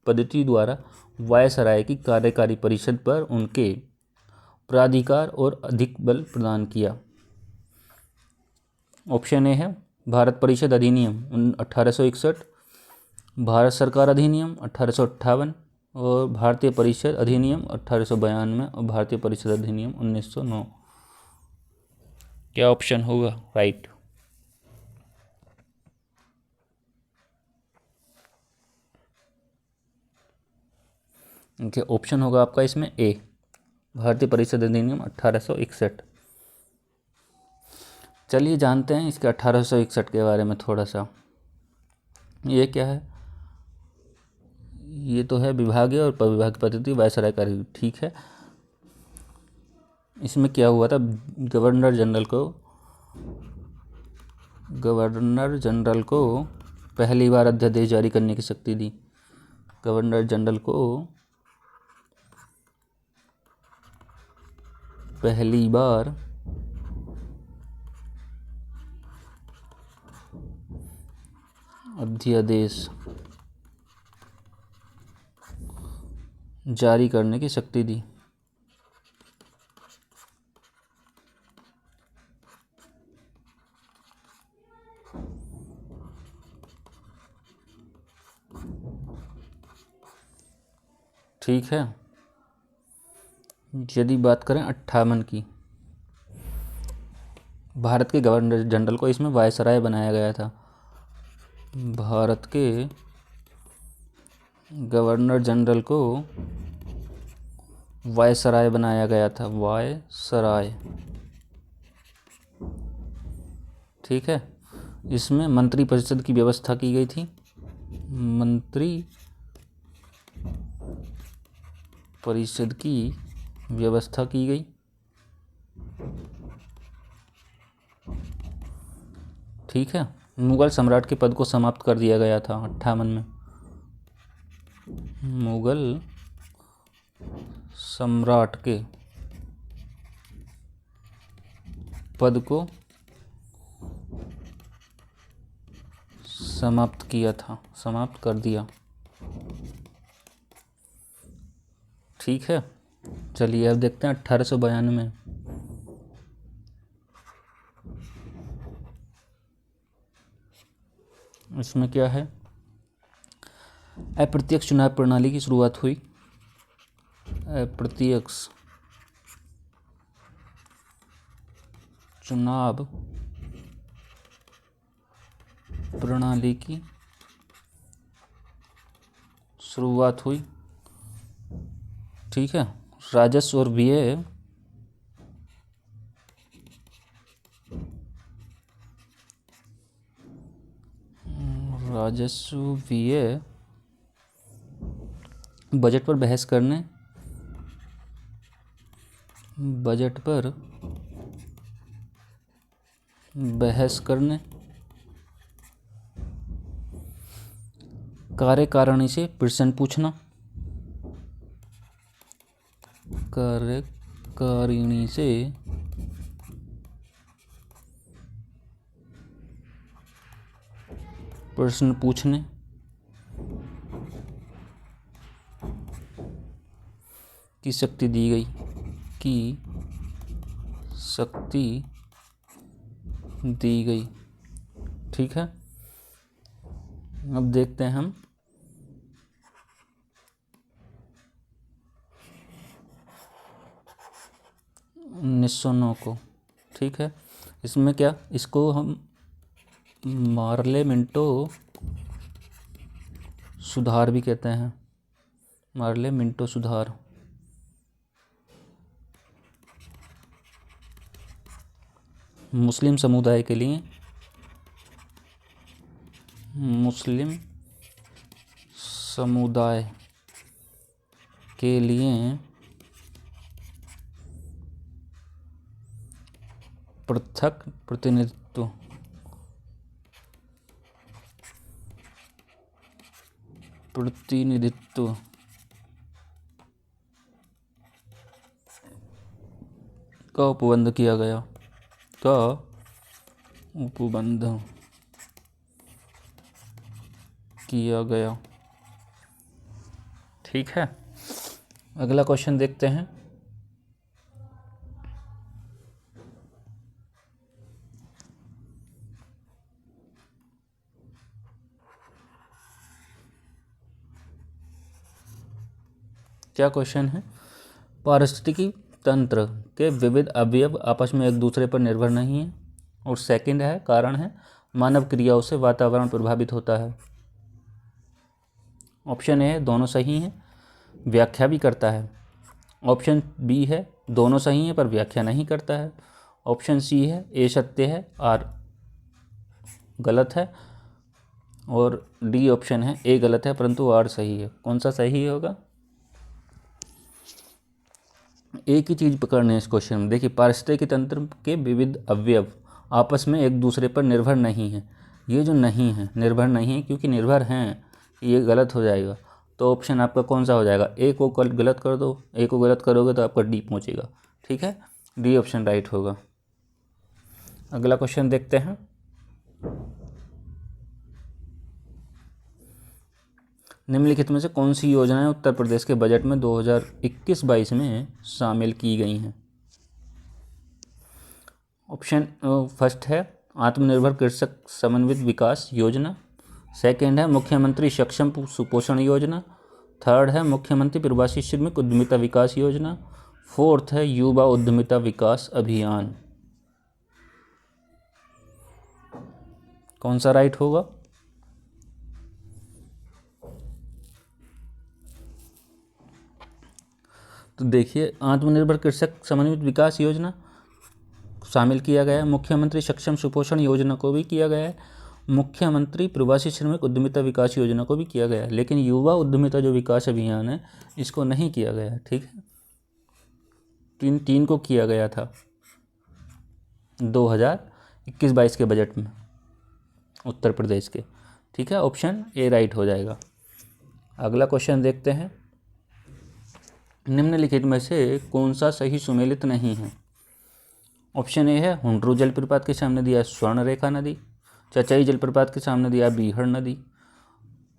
पद्धति द्वारा वायसराय की कार्यकारी परिषद पर उनके प्राधिकार और अधिक बल प्रदान किया? ऑप्शन ए है भारत परिषद अधिनियम 1861, भारत सरकार अधिनियम 1858 और भारतीय परिषद अधिनियम 1892 और भारतीय परिषद अधिनियम 1909। क्या ऑप्शन होगा राइट? ऑप्शन होगा आपका इसमें ए, भारतीय परिषद अधिनियम 1861। चलिए जानते हैं इसके 1861 के बारे में थोड़ा सा। ये क्या है? ये तो है विभागीय और विभाग पद्धति वायसराय कार्य, ठीक है। इसमें क्या हुआ था, गवर्नर जनरल को पहली बार अध्यादेश जारी करने की शक्ति दी। गवर्नर जनरल को पहली बार अध्यादेश जारी करने की शक्ति दी। ठीक है। यदि बात करें 58 की, भारत के गवर्नर जनरल को इसमें वायसराय बनाया गया था। भारत के गवर्नर जनरल को वायसराय बनाया गया था, वायसराय, ठीक है। इसमें मंत्री परिषद की व्यवस्था की गई थी, मंत्री परिषद की व्यवस्था की गई, ठीक है। मुगल सम्राट के पद को समाप्त कर दिया गया था 58 में। मुगल सम्राट के पद को समाप्त किया था, समाप्त कर दिया, ठीक है। चलिए अब देखते हैं 1892। इसमें क्या है, अप्रत्यक्ष चुनाव प्रणाली की शुरुआत हुई। अप्रत्यक्ष चुनाव प्रणाली की शुरुआत हुई, ठीक है। राजस्व और व्यय बजट पर बहस करने, बजट पर बहस करने, कार्यकारिणी से प्रश्न पूछना, कार्यकारिणी से प्रश्न पूछने, की शक्ति दी गई, की शक्ति दी गई, ठीक है। अब देखते हैं हम 1909 को, ठीक है। इसमें क्या, इसको हम मार्ले मिंटो सुधार भी कहते हैं, मार्ले मिंटो सुधार। मुस्लिम समुदाय के लिए, मुस्लिम समुदाय के लिए पृथक प्रतिनिधित्व, का उपबंध किया गया, का उपबंध किया गया। ठीक है, अगला क्वेश्चन देखते हैं। क्या क्वेश्चन है? पारिस्थितिकी तंत्र के विविध अवयव आपस में एक दूसरे पर निर्भर नहीं है। और सेकंड है, कारण है मानव क्रियाओं से वातावरण प्रभावित होता है। ऑप्शन ए है दोनों सही हैं, व्याख्या भी करता है। ऑप्शन बी है दोनों सही हैं पर व्याख्या नहीं करता है। ऑप्शन सी है ए सत्य है आर गलत है। और डी ऑप्शन है ए गलत है परंतु आर सही है। कौन सा सही होगा? एक ही चीज़ पकड़नी है इस क्वेश्चन में। देखिए, पारिस्थितिकी तंत्र के विविध अवयव आपस में एक दूसरे पर निर्भर नहीं है। ये जो नहीं है, निर्भर नहीं है, क्योंकि निर्भर हैं, ये गलत हो जाएगा। तो ऑप्शन आपका कौन सा हो जाएगा? ए को गलत कर दो, ए को गलत करोगे तो आपका डी पहुँचेगा। ठीक है, डी ऑप्शन राइट होगा। अगला क्वेश्चन देखते हैं। निम्नलिखित में से कौन सी योजनाएं उत्तर प्रदेश के बजट में 2021-22 में शामिल की गई हैं? ऑप्शन फर्स्ट है आत्मनिर्भर कृषक समन्वित विकास योजना। सेकंड है मुख्यमंत्री सक्षम सुपोषण योजना। थर्ड है मुख्यमंत्री प्रवासी श्रमिक उद्यमिता विकास योजना। फोर्थ है युवा उद्यमिता विकास अभियान। कौन सा राइट होगा? तो देखिए, आत्मनिर्भर कृषक समन्वित विकास योजना शामिल किया गया है, मुख्यमंत्री सक्षम सुपोषण योजना को भी किया गया है, मुख्यमंत्री प्रवासी श्रमिक उद्यमिता विकास योजना को भी किया गया है, लेकिन युवा उद्यमिता जो विकास अभियान है इसको नहीं किया गया है। ठीक है, तीन को किया गया था 2021-22 के बजट में उत्तर प्रदेश के। ठीक है, ऑप्शन ए राइट हो जाएगा। अगला क्वेश्चन देखते हैं। निम्नलिखित में से कौन सा सही सुमेलित नहीं है? ऑप्शन ए है हुंड्रू जलप्रपात के सामने दिया स्वर्णरेखा नदी। चचाई जलप्रपात के सामने दिया बीहड़ नदी।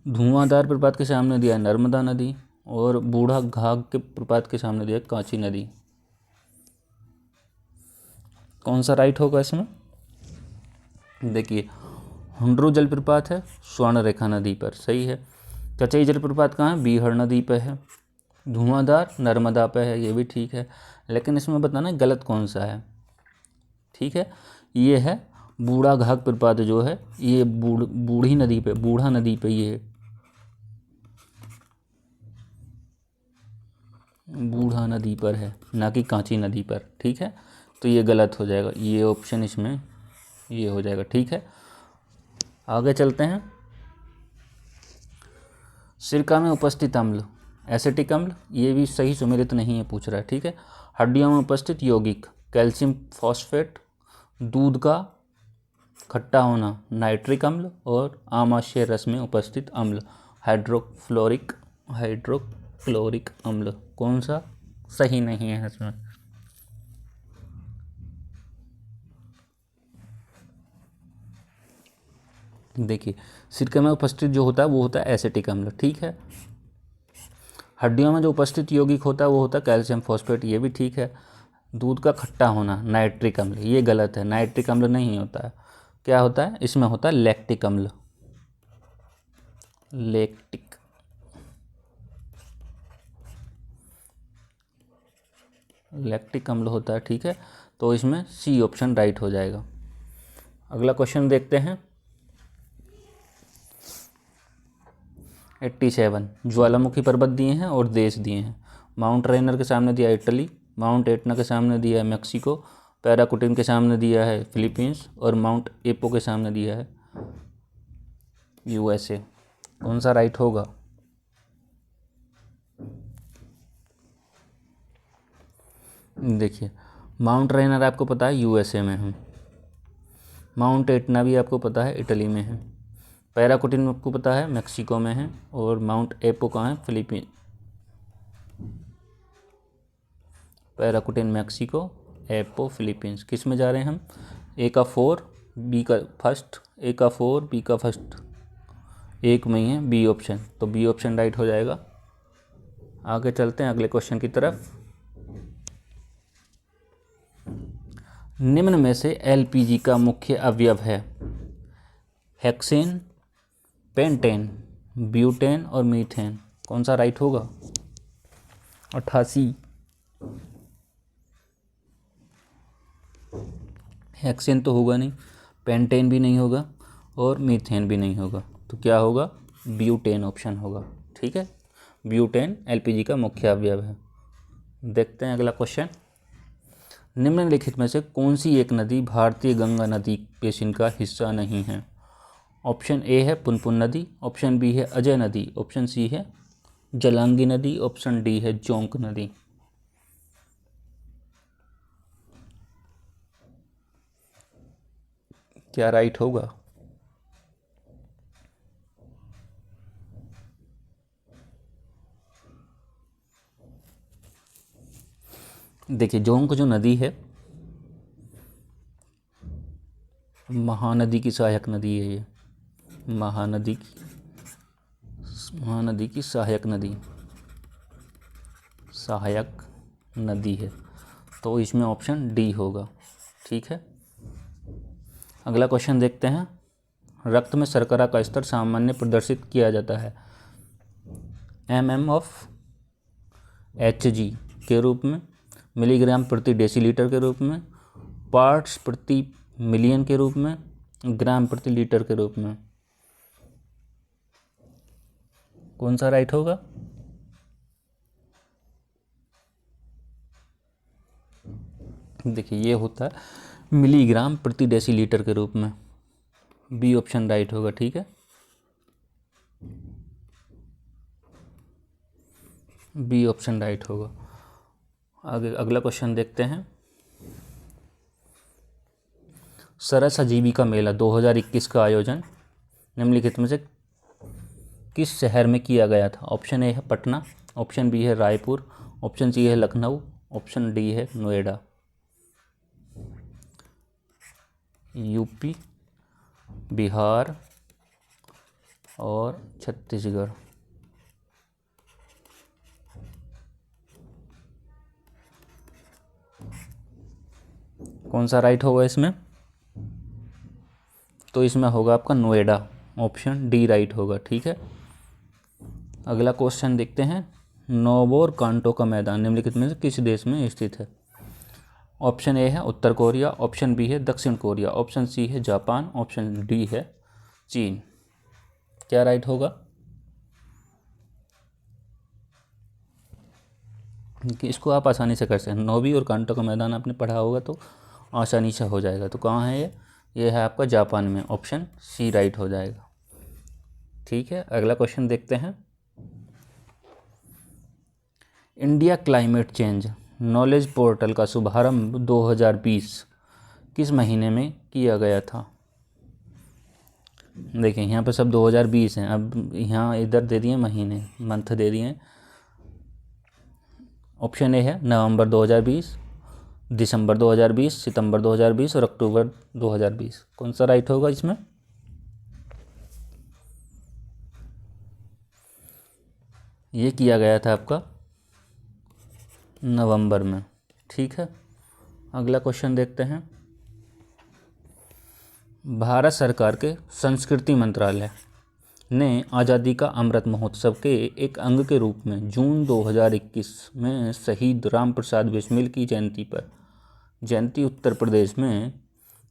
धुआंधार प्रपात के सामने दिया नर्मदा नदी। और बूढ़ा घाघ के प्रपात के सामने दिया कांची नदी। कौन सा राइट होगा इसमें? देखिए, हुंड्रू जलप्रपात है स्वर्णरेखा नदी पर, सही है। चचाई जलप्रपात कहाँ है? बीहड़ नदी पर है। धुआंधार नर्मदा पे है, ये भी ठीक है, लेकिन इसमें बताना गलत कौन सा है। ठीक है, ये है बूढ़ा घाघ प्रपात जो है ये बूढ़ी नदी पे, बूढ़ा नदी पे ये है, बूढ़ा नदी पर है, ना कि कांची नदी पर। ठीक है, तो ये गलत हो जाएगा, ये ऑप्शन इसमें ये हो जाएगा। ठीक है, आगे चलते हैं। सिरका में उपस्थित अम्ल एसिटिक अम्ल, ये भी सही सुमेलित नहीं है पूछ रहा है। ठीक है, हड्डियों में उपस्थित यौगिक कैल्शियम फॉस्फेट, दूध का खट्टा होना नाइट्रिक अम्ल, और आमाशय रस में उपस्थित अम्ल हाइड्रोक्लोरिक अम्ल। कौन सा सही नहीं है इसमें? देखिए, सिरके में उपस्थित जो होता है वो होता है एसिटिक अम्ल। ठीक है, हड्डियों में जो उपस्थित यौगिक होता है वो होता है कैल्शियम फॉस्फेट, ये भी ठीक है। दूध का खट्टा होना नाइट्रिक अम्ल, ये गलत है, नाइट्रिक अम्ल नहीं होता है। क्या होता है इसमें? होता है लैक्टिक अम्ल, लैक्टिक अम्ल होता है। ठीक है, तो इसमें सी ऑप्शन राइट हो जाएगा। अगला क्वेश्चन देखते हैं। 87 ज्वालामुखी पर्वत दिए हैं और देश दिए हैं। माउंट रेनर के सामने दिया है इटली, माउंट एटना के सामने दिया है मैक्सिको, पैराकुटिन के सामने दिया है फिलीपींस और माउंट एपो के सामने दिया है यूएसए। कौन सा राइट होगा? देखिए, माउंट रेनर आपको पता है यूएसए में है, माउंट एटना भी आपको पता है इटली में है, पैराकुटिन आपको पता है मैक्सिको में है और माउंट एपो कहाँ है? Philippine. Paricutin Mexico, Apo Philippines. किस में जा रहे हैं हम? ए का 4 बी का फर्स्ट, ए का 4 बी का फर्स्ट, एक में ही है बी ऑप्शन, तो बी ऑप्शन राइट हो जाएगा। आगे चलते हैं अगले क्वेश्चन की तरफ। निम्न में से एलपीजी का मुख्य अवयव है? हेक्सेन, पेंटेन, ब्यूटेन और मीथेन। कौन सा राइट होगा? 88। हेक्सेन तो होगा नहीं, पेंटेन भी नहीं होगा और मीथेन भी नहीं होगा, तो क्या होगा? ब्यूटेन ऑप्शन होगा। ठीक है, ब्यूटेन एलपीजी का मुख्य अवयव है। देखते हैं अगला क्वेश्चन। निम्नलिखित में से कौन सी एक नदी भारतीय गंगा नदी बेसिन का हिस्सा नहीं है? ऑप्शन ए है पुनपुन नदी, ऑप्शन बी है अजय नदी, ऑप्शन सी है जलांगी नदी, ऑप्शन डी है जोंक नदी। क्या राइट होगा? देखिए, जोंक जो नदी है महानदी की सहायक नदी है, ये महानदी की सहायक नदी है, तो इसमें ऑप्शन डी होगा। ठीक है, अगला क्वेश्चन देखते हैं। रक्त में शर्करा का स्तर सामान्य प्रदर्शित किया जाता है mm ऑफ Hg के रूप में, मिलीग्राम प्रति डेसीलीटर के रूप में, पार्ट्स प्रति मिलियन के रूप में, ग्राम प्रति लीटर के रूप में। कौन सा राइट होगा? देखिए, ये होता है मिलीग्राम प्रति डेसीलीटर के रूप में, बी ऑप्शन राइट होगा। ठीक है, बी ऑप्शन राइट होगा। आगे अगला क्वेश्चन देखते हैं। सरस आजीविका मेला 2021 का आयोजन निम्नलिखित में से किस शहर में किया गया था? ऑप्शन ए है पटना, ऑप्शन बी है रायपुर, ऑप्शन सी है लखनऊ, ऑप्शन डी है नोएडा। यूपी, बिहार और छत्तीसगढ़। कौन सा राइट होगा इसमें? तो इसमें होगा आपका नोएडा, ऑप्शन डी राइट होगा। ठीक है, अगला क्वेश्चन देखते हैं। नोबोर कांटो का मैदान निम्नलिखित में से किस देश में स्थित है? ऑप्शन ए है उत्तर कोरिया, ऑप्शन बी है दक्षिण कोरिया, ऑप्शन सी है जापान, ऑप्शन डी है चीन। क्या राइट होगा? इसको आप आसानी से कर सकते हैं, नोबी और कांटो का मैदान आपने पढ़ा होगा तो आसानी से हो जाएगा। तो कहाँ है ये है आपका जापान में, ऑप्शन सी राइट हो जाएगा। ठीक है, अगला क्वेश्चन देखते हैं। India climate change knowledge portal का शुभारंभ 2020 किस महीने में किया गया था? देखिए, यहाँ पे सब 2020 हैं, अब यहाँ इधर दे दिए महीने, मंथ दे दिए। ऑप्शन ए है नवंबर 2020, दिसंबर 2020, सितंबर 2020 और अक्टूबर 2020। कौन सा राइट होगा इसमें? ये किया गया था आपका नवंबर में। ठीक है, अगला क्वेश्चन देखते हैं। भारत सरकार के संस्कृति मंत्रालय ने आज़ादी का अमृत महोत्सव के एक अंग के रूप में जून 2021 में शहीद राम प्रसाद बिस्मिल की जयंती उत्तर प्रदेश में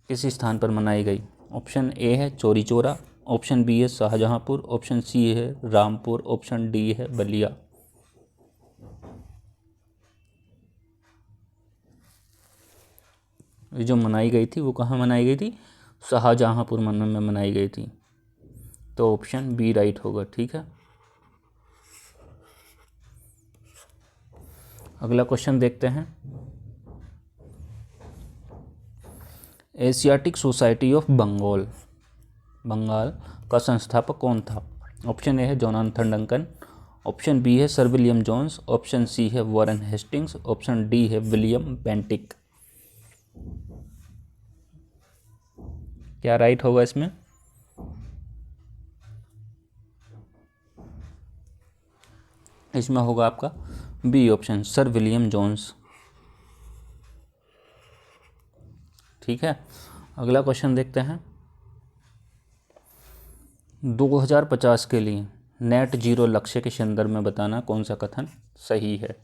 किस स्थान पर मनाई गई? ऑप्शन ए है चौरी चौरा, ऑप्शन बी है शाहजहांपुर, ऑप्शन सी है रामपुर, ऑप्शन डी है बलिया। ये जो मनाई गई थी वो कहाँ मनाई गई थी? शाहजहांपुर में मनाई गई थी। तो ऑप्शन बी राइट होगा। ठीक है, अगला क्वेश्चन देखते हैं। एशियाटिक सोसाइटी ऑफ बंगाल का संस्थापक कौन था? ऑप्शन ए है जोनाथन डंकन, ऑप्शन बी है sir William Jones, option C है वॉरेन हेस्टिंग्स, ऑप्शन डी है विलियम बेंटिक। क्या राइट होगा इसमें? इसमें होगा आपका B option, sir William Jones. ठीक है, अगला क्वेश्चन देखते हैं। 2050 के लिए नेट जीरो लक्ष्य के संदर्भ में बताना कौन सा कथन सही है?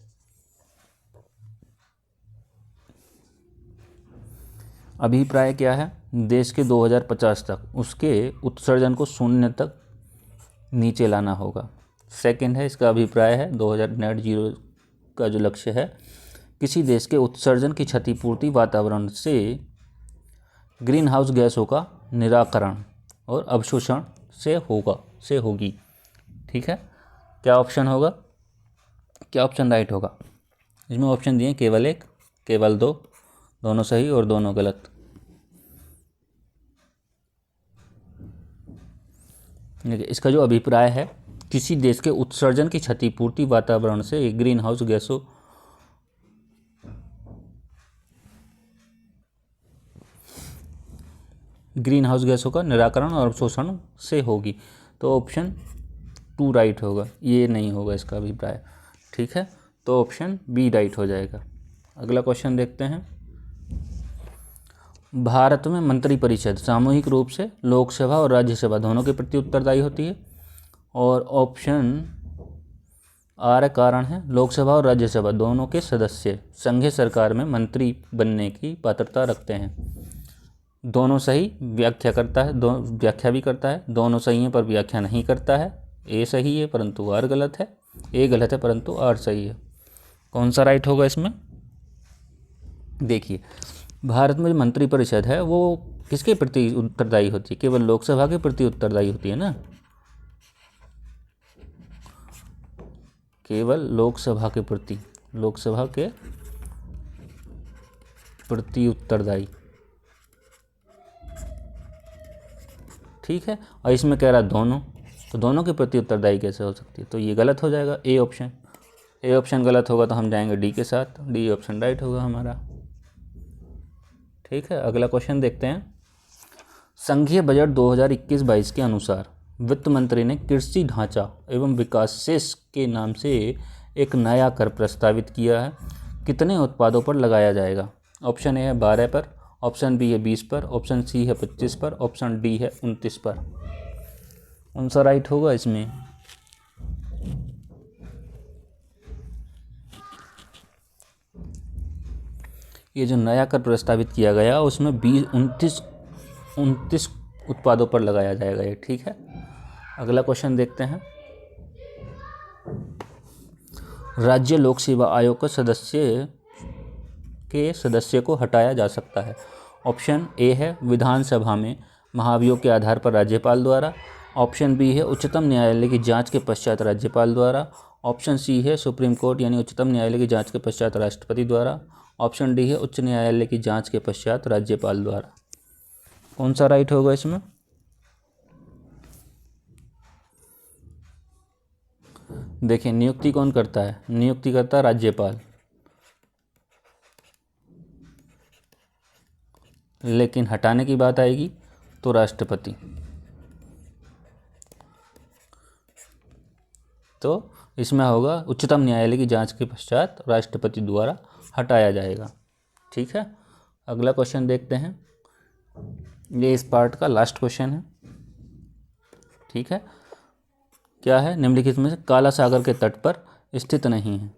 अभिप्राय क्या है? देश के 2050 तक उसके उत्सर्जन को शून्य तक नीचे लाना होगा। सेकंड है, इसका अभिप्राय है 2000 नेट जीरो का जो लक्ष्य है, किसी देश के उत्सर्जन की क्षतिपूर्ति वातावरण से ग्रीन हाउस गैसों का निराकरण और अवशोषण से होगी। ठीक है, क्या ऑप्शन होगा? क्या ऑप्शन राइट होगा? इसमें ऑप्शन दिए केवल एक, केवल दो, दोनों सही और दोनों गलत। इसका जो अभिप्राय है, किसी देश के उत्सर्जन की क्षतिपूर्ति वातावरण से ग्रीन हाउस गैसों का निराकरण और अवशोषण से होगी। तो ऑप्शन 2 राइट होगा, ये नहीं होगा इसका अभिप्राय। ठीक है, तो ऑप्शन बी राइट हो जाएगा। अगला क्वेश्चन देखते हैं। भारत में मंत्रिपरिषद सामूहिक रूप से लोकसभा और राज्यसभा दोनों के प्रति उत्तरदायी होती है। और ऑप्शन आर कारण है, लोकसभा और राज्यसभा दोनों के सदस्य संघीय सरकार में मंत्री बनने की पात्रता रखते हैं। दोनों सही व्याख्या करता है, व्याख्या भी करता है। दोनों सही हैं पर व्याख्या नहीं करता है। ए सही है परंतु आर गलत है, ए गलत है परंतु आर सही है। कौन सा राइट होगा इसमें? देखिए, भारत में जो मंत्रिपरिषद है वो किसके प्रति उत्तरदायी होती है? केवल लोकसभा के प्रति उत्तरदायी होती है ना, केवल लोकसभा के प्रति उत्तरदायी। ठीक है, और इसमें कह रहा है दोनों, तो दोनों के प्रति उत्तरदायी कैसे हो सकती है? तो ये गलत हो जाएगा, ए ऑप्शन गलत होगा, तो हम जाएंगे डी के साथ। डी ऑप्शन राइट होगा हमारा। ठीक है, अगला क्वेश्चन देखते हैं। संघीय बजट 2021-22 के अनुसार वित्त मंत्री ने कृषि ढांचा एवं विकास सेस के नाम से एक नया कर प्रस्तावित किया है। कितने उत्पादों पर लगाया जाएगा? ऑप्शन ए है 12 पर, ऑप्शन बी है 20 पर, ऑप्शन सी है 25 पर, ऑप्शन डी है 29 पर। कौन सा राइट होगा इसमें? ये जो नया कर प्रस्तावित किया गया उसमें 29 उत्पादों पर लगाया जाएगा ये। ठीक है, अगला क्वेश्चन देखते हैं। राज्य लोक सेवा आयोग के सदस्य को हटाया जा सकता है। ऑप्शन ए है विधानसभा में महाभियोग के आधार पर राज्यपाल द्वारा, ऑप्शन बी है उच्चतम न्यायालय की जांच के पश्चात राज्यपाल द्वारा, ऑप्शन सी है सुप्रीम कोर्ट यानी उच्चतम न्यायालय की जांच के पश्चात राष्ट्रपति द्वारा, ऑप्शन डी है उच्च न्यायालय की जांच के पश्चात राज्यपाल द्वारा। कौन सा राइट होगा इसमें? देखिए, नियुक्ति कौन करता है? नियुक्ति करता है राज्यपाल, लेकिन हटाने की बात आएगी तो राष्ट्रपति। तो इसमें होगा उच्चतम न्यायालय की जांच के पश्चात राष्ट्रपति द्वारा हटाया जाएगा। ठीक है, अगला क्वेश्चन देखते हैं। ये इस पार्ट का लास्ट क्वेश्चन है। ठीक है, क्या है? निम्नलिखित में से काला सागर के तट पर स्थित नहीं है।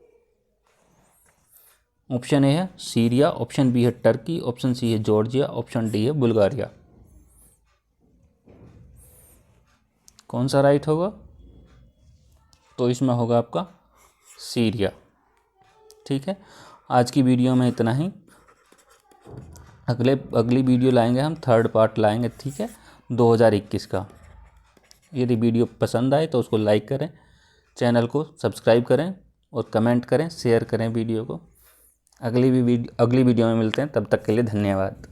ऑप्शन ए है सीरिया, ऑप्शन बी है टर्की, ऑप्शन सी है जॉर्जिया, ऑप्शन डी है बुल्गारिया। कौन सा राइट होगा? तो इसमें होगा आपका सीरिया। ठीक है, आज की वीडियो में इतना ही। अगली वीडियो लाएंगे हम, थर्ड पार्ट लाएंगे, ठीक है, 2021 का। यदि वीडियो पसंद आए तो उसको लाइक करें, चैनल को सब्सक्राइब करें और कमेंट करें, शेयर करें वीडियो को। अगली वीडियो में मिलते हैं, तब तक के लिए धन्यवाद।